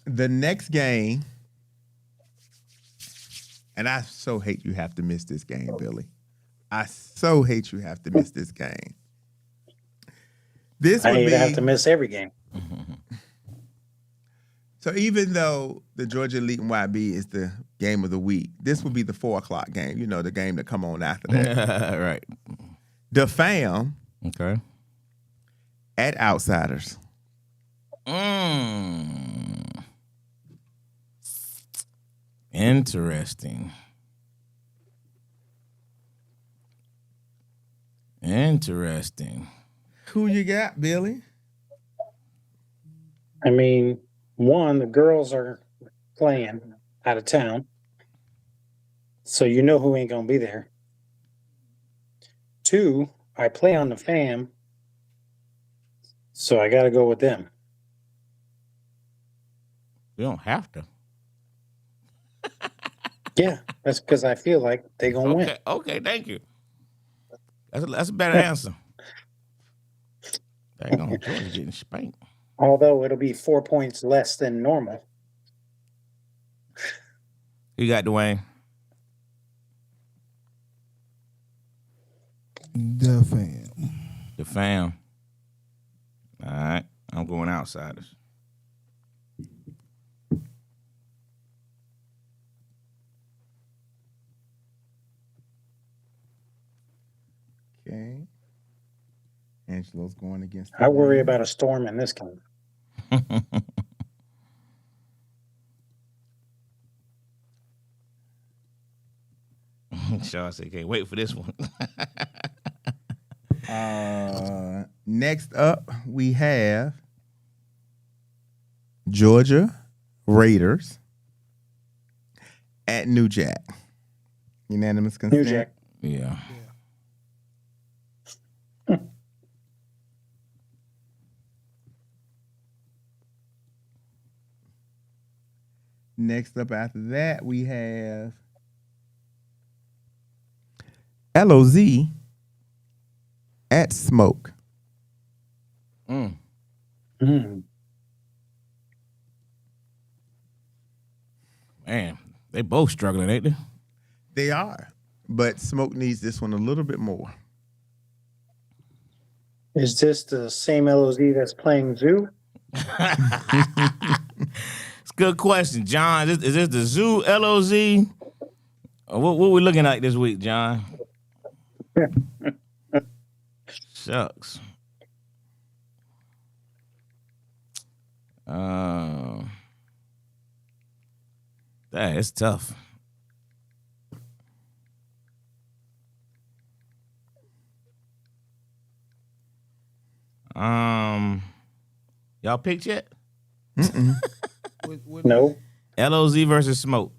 Speaker 2: next game, and I so hate you have to miss this game, Billy. I so hate you have to miss this game. This
Speaker 3: I
Speaker 2: would
Speaker 3: hate
Speaker 2: be
Speaker 3: to have to miss every game.
Speaker 2: So even though the Georgia Elite and YB is the game of the week, this will be the 4:00 game. You know, the game that come on after that.
Speaker 1: Right.
Speaker 2: The Fam
Speaker 1: Okay.
Speaker 2: at Outsiders.
Speaker 1: Interesting.
Speaker 2: Who you got, Billy?
Speaker 3: I mean, one, the girls are playing out of town, so you know who ain't gonna be there. Two, I play on the Fam, so I got to go with them.
Speaker 1: We don't have to.
Speaker 3: Yeah, that's because I feel like they gonna win.
Speaker 1: Okay, thank you. That's a better answer. Dang on, Georgia getting spanked.
Speaker 3: Although it'll be 4 points less than normal.
Speaker 1: You got Dwayne.
Speaker 4: The Fam.
Speaker 1: The Fam. All right, I'm going Outsiders.
Speaker 2: Okay. Angelo's going against.
Speaker 3: I worry about a storm in this game.
Speaker 1: Shaw said, "Can't wait for this one."
Speaker 2: Next up, we have Georgia Raiders at New Jack. Unanimous consent.
Speaker 3: New Jack.
Speaker 1: Yeah.
Speaker 2: Next up after that, we have LOZ at Smoke.
Speaker 1: Man, they both struggling, ain't they?
Speaker 2: They are, but Smoke needs this one a little bit more.
Speaker 3: Is this the same LOZ that's playing Zoo?
Speaker 1: It's a good question, John. Is this the Zoo LOZ? What we looking at this week, John? Shucks. That it's tough. Y'all picked yet?
Speaker 4: What
Speaker 3: No.
Speaker 1: LOZ versus Smoke.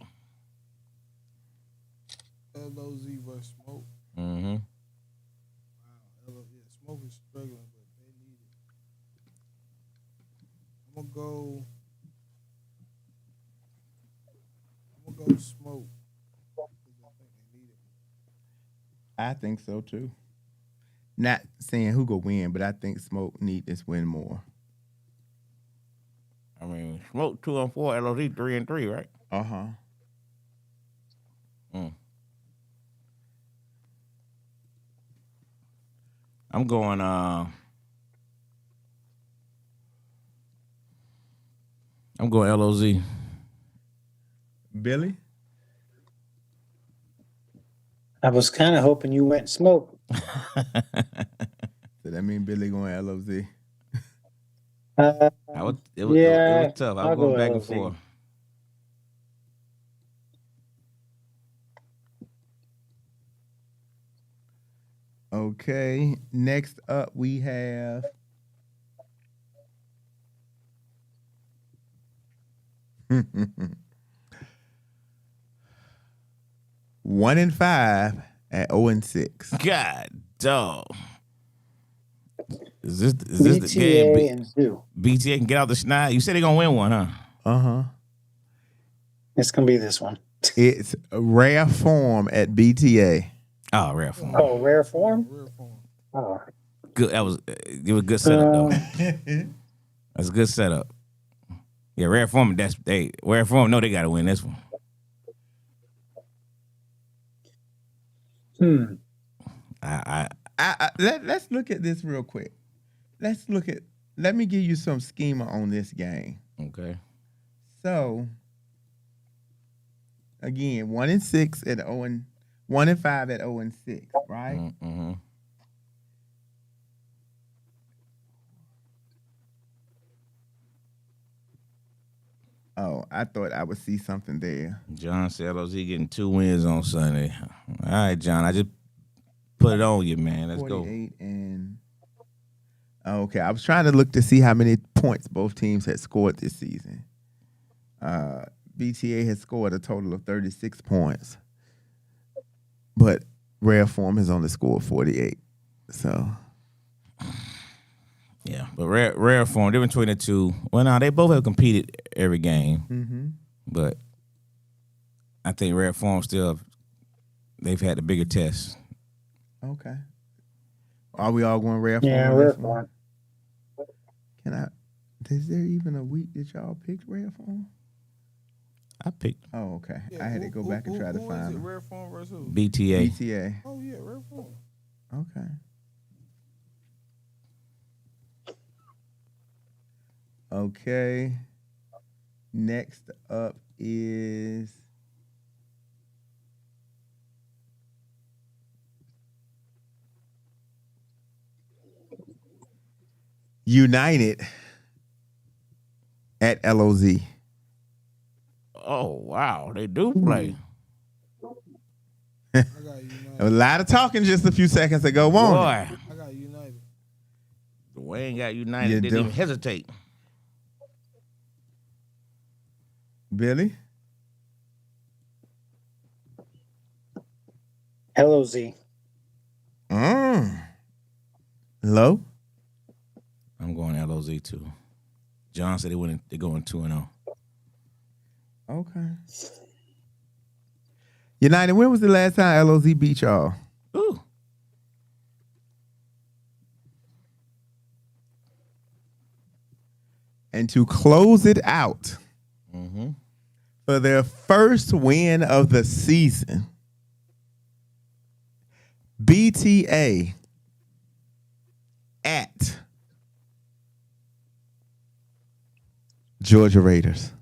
Speaker 4: LOZ versus Smoke.
Speaker 1: Mm-hmm.
Speaker 4: Smoke is struggling, but they need it. I'm gonna go Smoke. 'Cause I think they need it.
Speaker 2: I think so too. Not saying who go win, but I think Smoke need this win more.
Speaker 1: I mean, Smoke 2-4, LOZ 3-3, right?
Speaker 2: Uh-huh.
Speaker 1: I'm going. I'm going LOZ.
Speaker 2: Billy?
Speaker 3: I was kind of hoping you went Smoke.
Speaker 2: So that mean Billy going LOZ?
Speaker 1: It
Speaker 3: Yeah,
Speaker 1: was tough. I
Speaker 3: I'll
Speaker 1: was going
Speaker 3: go
Speaker 1: back and
Speaker 3: LOZ.
Speaker 1: forth.
Speaker 2: Okay. Next up we have One and 5 at 0-6.
Speaker 1: God, dog. Is this the game?
Speaker 3: BTA and Zoo.
Speaker 1: BTA can get out the schneid. You said they're gonna win one, huh?
Speaker 2: Uh-huh.
Speaker 3: It's gonna be this one.
Speaker 2: It's a rare form at BTA.
Speaker 1: Oh, rare form.
Speaker 3: Oh, rare form.
Speaker 4: Real form.
Speaker 3: Oh,
Speaker 1: Good. It was a good setup though. That's a good setup. Yeah, rare form. Rare form. No, they gotta win this one.
Speaker 2: Let's look at this real quick. Let me give you some schema on this game.
Speaker 1: Okay.
Speaker 2: So again, 1-6 at 1-5 at 0-6, right?
Speaker 1: Mm-hmm.
Speaker 2: Oh, I thought I would see something there.
Speaker 1: John said LOZ getting 2 wins on Sunday. All right, John. I just put it on you, man. Let's go.
Speaker 2: 48 and okay, I was trying to look to see how many points both teams had scored this season. BTA has scored a total of 36 points, but Rare Form has only scored 48. So,
Speaker 1: yeah, but rare form. Difference between the two. Well, now they both have competed every game, but I think rare form still they've had the bigger test.
Speaker 2: okay. Are we all going Rare Form?
Speaker 3: yeah,
Speaker 2: on
Speaker 3: rare
Speaker 2: this one?
Speaker 3: form.
Speaker 2: Is there even a week that y'all picked Rare Form?
Speaker 1: I picked
Speaker 2: Oh, okay.
Speaker 4: Yeah,
Speaker 2: I had to go back and try to
Speaker 4: who
Speaker 2: find
Speaker 4: is it?
Speaker 2: them.
Speaker 4: Rare form versus who?
Speaker 1: BTA.
Speaker 2: BTA.
Speaker 4: Oh yeah, rare form.
Speaker 2: Okay. Okay. Next up is United at LOZ.
Speaker 1: Oh wow, they do play.
Speaker 4: I got United.
Speaker 2: A lot of talking just a few seconds ago, won't it?
Speaker 1: Boy,
Speaker 4: I got United.
Speaker 1: Dwayne got United.
Speaker 2: You
Speaker 1: Didn't
Speaker 2: do.
Speaker 1: even hesitate.
Speaker 2: Billy?
Speaker 3: LOZ.
Speaker 2: Low?
Speaker 1: I'm going LOZ too. John said they're going 2-0.
Speaker 2: Okay. United, when was the last time LOZ beat y'all?
Speaker 1: Ooh.
Speaker 2: And to close it out,
Speaker 1: Mm-hmm.
Speaker 2: for their first win of the season, BTA at Georgia Raiders.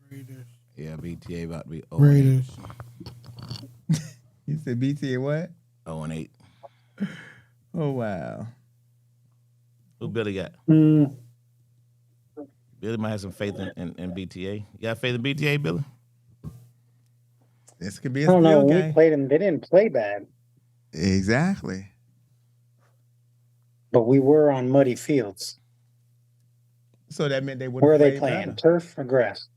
Speaker 4: Raiders.
Speaker 1: Yeah, BTA about to be 0-8.
Speaker 4: Raiders.
Speaker 2: You said BTA what?
Speaker 1: 0-8.
Speaker 2: Oh, wow.
Speaker 1: Who Billy got? Billy might have some faith in BTA. You got faith in BTA, Billy?
Speaker 2: This could be
Speaker 3: I
Speaker 2: a
Speaker 3: don't know.
Speaker 2: still
Speaker 3: When we
Speaker 2: game.
Speaker 3: played them, they didn't play bad,
Speaker 2: Exactly.
Speaker 3: but we were on muddy fields.
Speaker 2: So that meant they would
Speaker 3: Where
Speaker 2: have
Speaker 3: are they
Speaker 2: played
Speaker 3: playing?
Speaker 2: better.
Speaker 3: Turf or grass?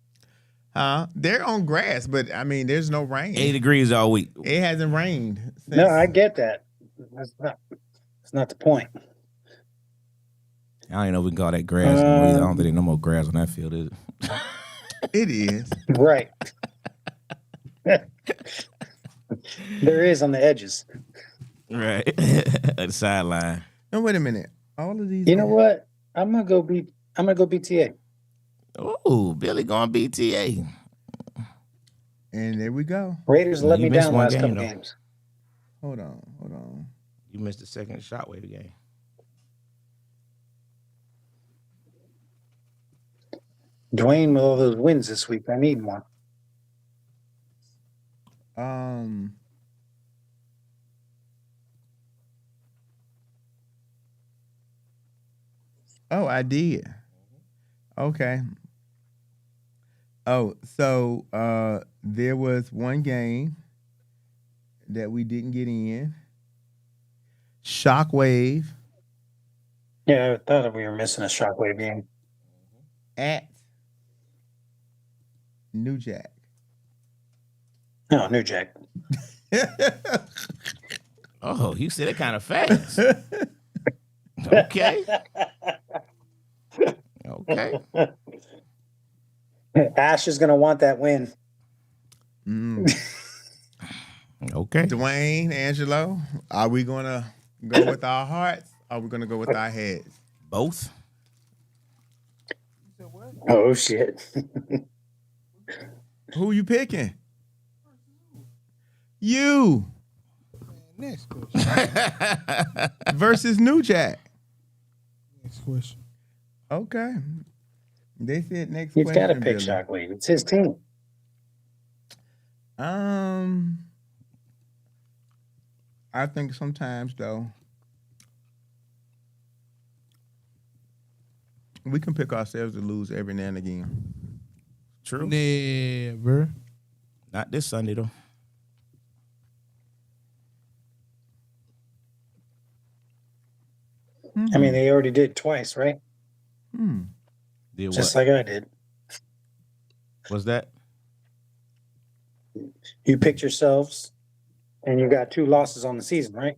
Speaker 2: They're on grass, but I mean, there's no rain.
Speaker 1: 80 degrees all week.
Speaker 2: It hasn't rained. Since,
Speaker 3: No, I get that. That's not the point.
Speaker 1: I don't even know if we can call that grass anymore either. I don't think there's no more grass on that field, is it?
Speaker 2: It is.
Speaker 3: Right. There is on the edges.
Speaker 1: Right. At the sideline.
Speaker 2: No, wait a minute. All of these.
Speaker 3: You know what? I'm gonna go BTA.
Speaker 1: Oh, Billy going BTA.
Speaker 2: And there we go.
Speaker 3: Raiders
Speaker 1: Yeah,
Speaker 3: let
Speaker 1: you
Speaker 3: me
Speaker 1: missed
Speaker 3: down
Speaker 1: one
Speaker 3: last
Speaker 1: game,
Speaker 3: couple
Speaker 1: though.
Speaker 3: games.
Speaker 2: Hold on.
Speaker 1: You missed the second shotwave game.
Speaker 3: Dwayne with all those wins this week. I need one.
Speaker 2: Oh, I did. Okay. Oh, so there was one game that we didn't get in. Shockwave
Speaker 3: Yeah, I thought we were missing a shockwave game.
Speaker 2: at New Jack.
Speaker 3: No, New Jack.
Speaker 1: Oh, you said it kind of fast. Okay. Okay.
Speaker 3: Ash is gonna want that win.
Speaker 1: Okay.
Speaker 2: Dwayne, Angelo, are we gonna go with our hearts? Or are we gonna go with our heads?
Speaker 1: Both.
Speaker 3: Oh shit.
Speaker 2: Who you picking? You
Speaker 4: Next question.
Speaker 2: versus New Jack.
Speaker 4: Next question.
Speaker 2: Okay. They said next
Speaker 3: You've
Speaker 2: question.
Speaker 3: got to pick
Speaker 2: Billy.
Speaker 3: Shockwave. It's his team.
Speaker 2: I think sometimes though we can pick ourselves to lose every now and again.
Speaker 1: True.
Speaker 4: Never.
Speaker 1: Not this Sunday, though.
Speaker 3: I mean, they already did twice, right?
Speaker 1: Did
Speaker 3: Just
Speaker 1: what?
Speaker 3: like I did.
Speaker 1: Was that?
Speaker 3: You picked yourselves, and you got 2 losses on the season, right?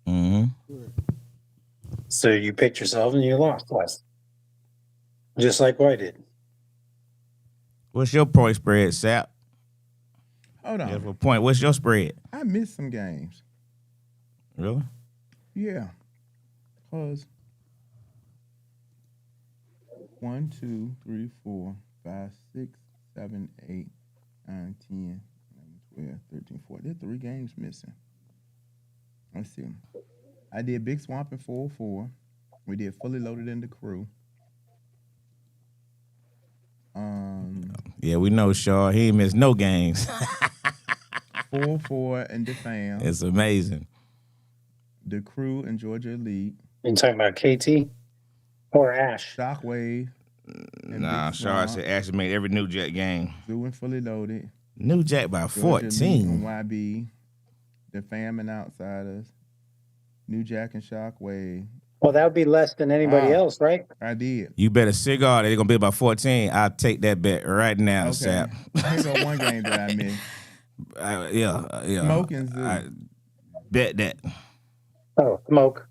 Speaker 1: Mm-hmm.
Speaker 3: So you picked yourself and you lost twice. Just like I did.
Speaker 1: What's your point spread, Sap?
Speaker 2: Hold on.
Speaker 1: Yeah, for point. What's your spread?
Speaker 2: I missed some games.
Speaker 1: Really?
Speaker 2: Yeah. Cause 1, 2, 3, 4, 5, 6, 7, 8, 9, 10, 11, 12, 13, 14. There's 3 games missing. Let's see. I did Big Swamp in 4-4. We did Fully Loaded in the Crew.
Speaker 1: Yeah, we know Shaw. He ain't missed no games.
Speaker 2: 4-4 in the Fam.
Speaker 1: It's amazing.
Speaker 2: The Crew and Georgia Elite.
Speaker 3: You talking about KT or Ash?
Speaker 2: Shockwave. and
Speaker 1: Nah,
Speaker 2: Big
Speaker 1: Shaw
Speaker 2: Swamp.
Speaker 1: said actually made every New Jack game.
Speaker 2: Zoo and Fully Loaded.
Speaker 1: New Jack by
Speaker 2: Georgia Elite
Speaker 1: 14.
Speaker 2: and YB. The Fam and Outsiders. New Jack and Shockwave.
Speaker 3: Well, that would be less than anybody else, right?
Speaker 2: I did.
Speaker 1: You bet a cigar they're gonna be about 14. I'll take that bet right now,
Speaker 2: Okay.
Speaker 1: Sap.
Speaker 2: Here's the one game that I missed.
Speaker 1: Yeah.
Speaker 2: Smoking Zoo.
Speaker 1: I bet that.
Speaker 3: Oh, smoke.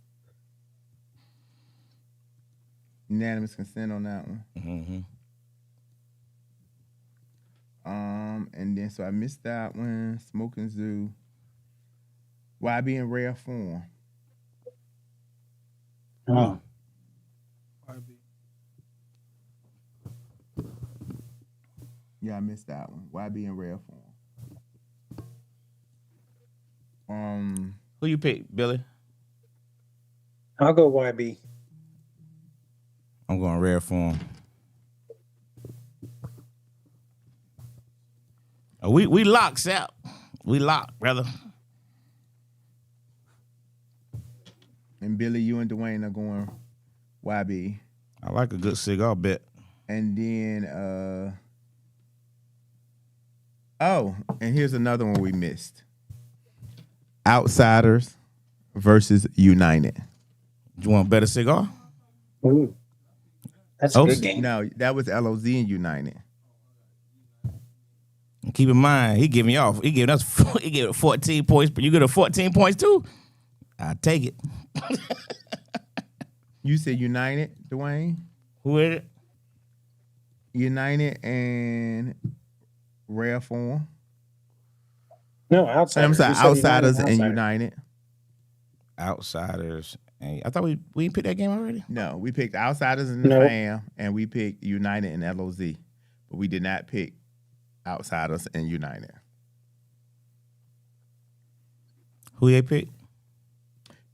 Speaker 2: Unanimous consent on that one.
Speaker 1: Mm-hmm.
Speaker 2: And then so I missed that one. Smoking Zoo. YB in rare form.
Speaker 3: Oh.
Speaker 2: Yeah, I missed that one. YB in rare form.
Speaker 1: Who you pick, Billy?
Speaker 3: I'll go YB.
Speaker 1: I'm going rare form. Oh, we locked, Sap. We locked, brother.
Speaker 2: And Billy, you and Dwayne are going YB.
Speaker 1: I like a good cigar bet.
Speaker 2: And then and here's another one we missed. Outsiders versus United.
Speaker 1: You want a better cigar?
Speaker 3: Ooh, that's a
Speaker 1: Oh,
Speaker 3: good game.
Speaker 2: No, that was LOZ and United.
Speaker 1: And keep in mind, he giving us 14 points, but you get a 14 points too. I take it.
Speaker 2: You said United, Dwayne?
Speaker 1: Who is it?
Speaker 2: United and Rare Form.
Speaker 3: No, outsiders.
Speaker 2: I'm sorry,
Speaker 3: You said
Speaker 2: Outsiders
Speaker 3: United
Speaker 2: and United.
Speaker 1: Outsiders. And I thought we picked that game already.
Speaker 2: No, we picked Outsiders and the
Speaker 3: Nope.
Speaker 2: Fam, and we picked United and LOZ. But we did not pick Outsiders and United.
Speaker 1: Who they picked?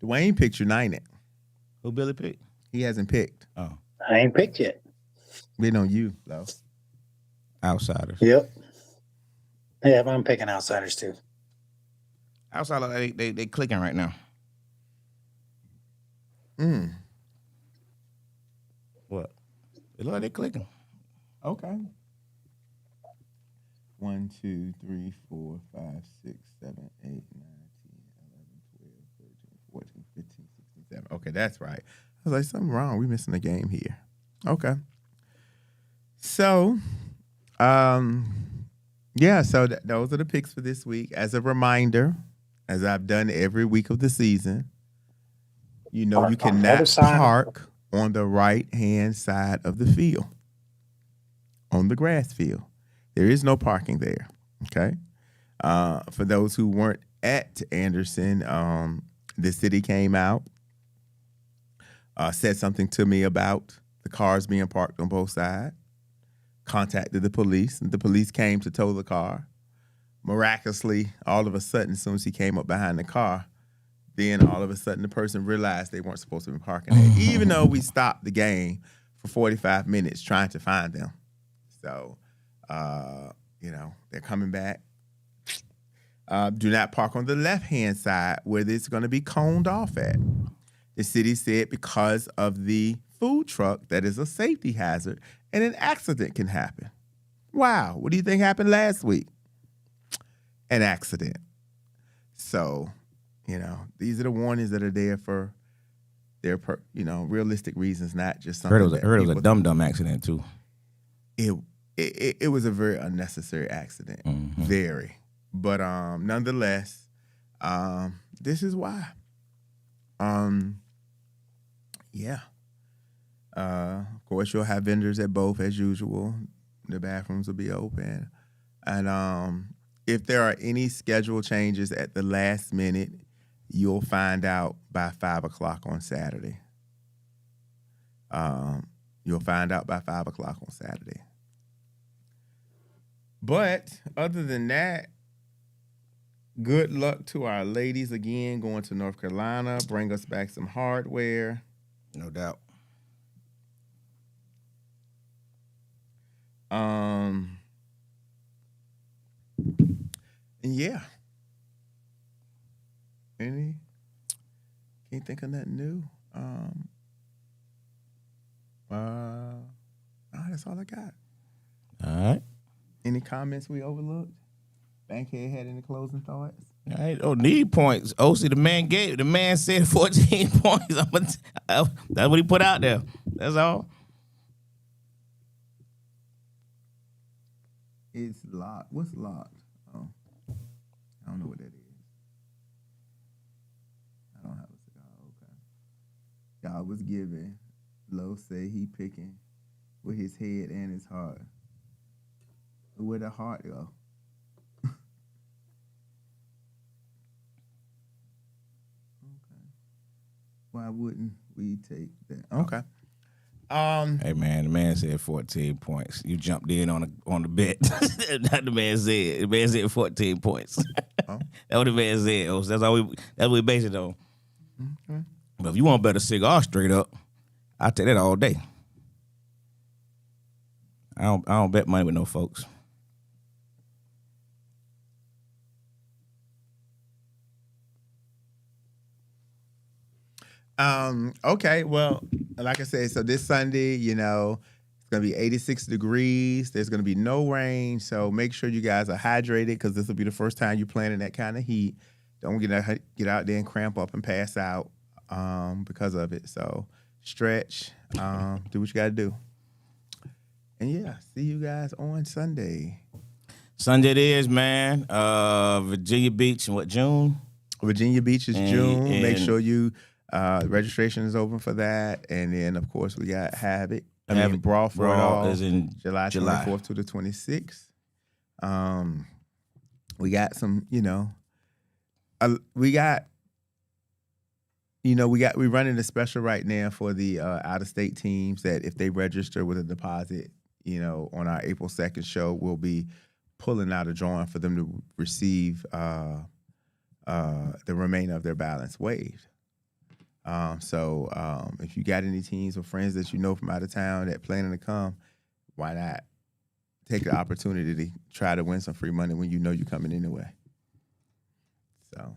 Speaker 2: Dwayne picked United.
Speaker 1: Who Billy picked?
Speaker 2: He hasn't picked.
Speaker 1: Oh,
Speaker 3: I ain't picked yet.
Speaker 2: Waiting on you, though.
Speaker 1: Outsiders.
Speaker 3: Yep. Yeah, but I'm picking outsiders too.
Speaker 1: Outsiders, they clicking right now. What? It look like they clicking.
Speaker 2: Okay. 1, 2, 3, 4, 5, 6, 7, 8, 9, 10, 11, 12, 13, 14, 15, 16, 17. Okay, that's right. I was like, something wrong. We missing a game here. Okay. So, those are the picks for this week. As a reminder, as I've done every week of the season, you know
Speaker 3: Park
Speaker 2: you
Speaker 3: on the
Speaker 2: cannot
Speaker 3: other side.
Speaker 2: park on the right-hand side of the field, on the grass field. There is no parking there, okay? For those who weren't at Anderson, the city came out, said something to me about the cars being parked on both sides, contacted the police, and the police came to tow the car. Miraculously, all of a sudden, as soon as he came up behind the car, then all of a sudden the person realized they weren't supposed to be parking there, even though we stopped the game for 45 minutes trying to find them. So, they're coming back. Do not park on the left-hand side where it's going to be coned off at. The city said because of the food truck, that is a safety hazard and an accident can happen. Wow. What do you think happened last week? An accident. So, these are the warnings that are there for their, realistic reasons, not just something.
Speaker 1: Heard it was a dumb accident too.
Speaker 2: It was a very unnecessary accident.
Speaker 1: Mm-hmm.
Speaker 2: Very. But nonetheless, this is why. Of course, you'll have vendors at both as usual. The bathrooms will be open. And if there are any schedule changes at the last minute, you'll find out by 5 o'clock on Saturday. You'll find out by 5 o'clock on Saturday. But other than that, good luck to our ladies again going to North Carolina. Bring us back some hardware.
Speaker 1: No doubt.
Speaker 2: Yeah. Can't think of nothing new. That's all I got.
Speaker 1: All right.
Speaker 2: Any comments we overlooked? Bankhead had any closing thoughts?
Speaker 1: I don't need points. OC, the man said 14 points. That's what he put out there. That's all.
Speaker 2: It's locked. What's locked? Oh, I don't know what that is. I don't have a cigar. Okay. Y'all was giving. Low say he picking with his head and his heart. Where the heart go? Okay. Why wouldn't we take that? Okay.
Speaker 1: Hey man, the man said 14 points. You jumped in on the bet. That's the man said. The man said 14 points.
Speaker 2: Oh.
Speaker 1: That's what the man said. That's what we base it on.
Speaker 2: Okay.
Speaker 1: But if you want to bet a cigar straight up, I'll take that all day. I don't bet money with no folks.
Speaker 2: Okay, well, like I said, so this Sunday, It's going to be 86 degrees. There's going to be no rain. So make sure you guys are hydrated because this will be the first time you're playing in that kind of heat. Don't get out there and cramp up and pass out because of it. So stretch, do what you got to do. And, yeah, see you guys on Sunday.
Speaker 1: Sunday it is, man. Virginia Beach in June?
Speaker 2: Virginia Beach is June.
Speaker 1: And
Speaker 2: make sure you registration is open for that. And then, of course, we got Habit. Brawl for It All
Speaker 1: is in
Speaker 2: July 24th to the 26th. We got some, we're running a special right now for the out-of-state teams that if they register with a deposit, on our April 2nd show, we'll be pulling out a drawing for them to receive the remainder of their balance waived. So if you got any teams or friends that you know from out of town that planning to come, why not take the opportunity to try to win some free money when you know you're coming anyway? So,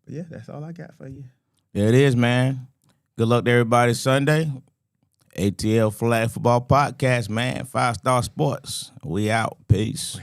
Speaker 2: but yeah, that's all I got for you.
Speaker 1: There it is, man. Good luck to everybody Sunday. ATL Flag Football Podcast, man. 5 Star Sports. We out. Peace.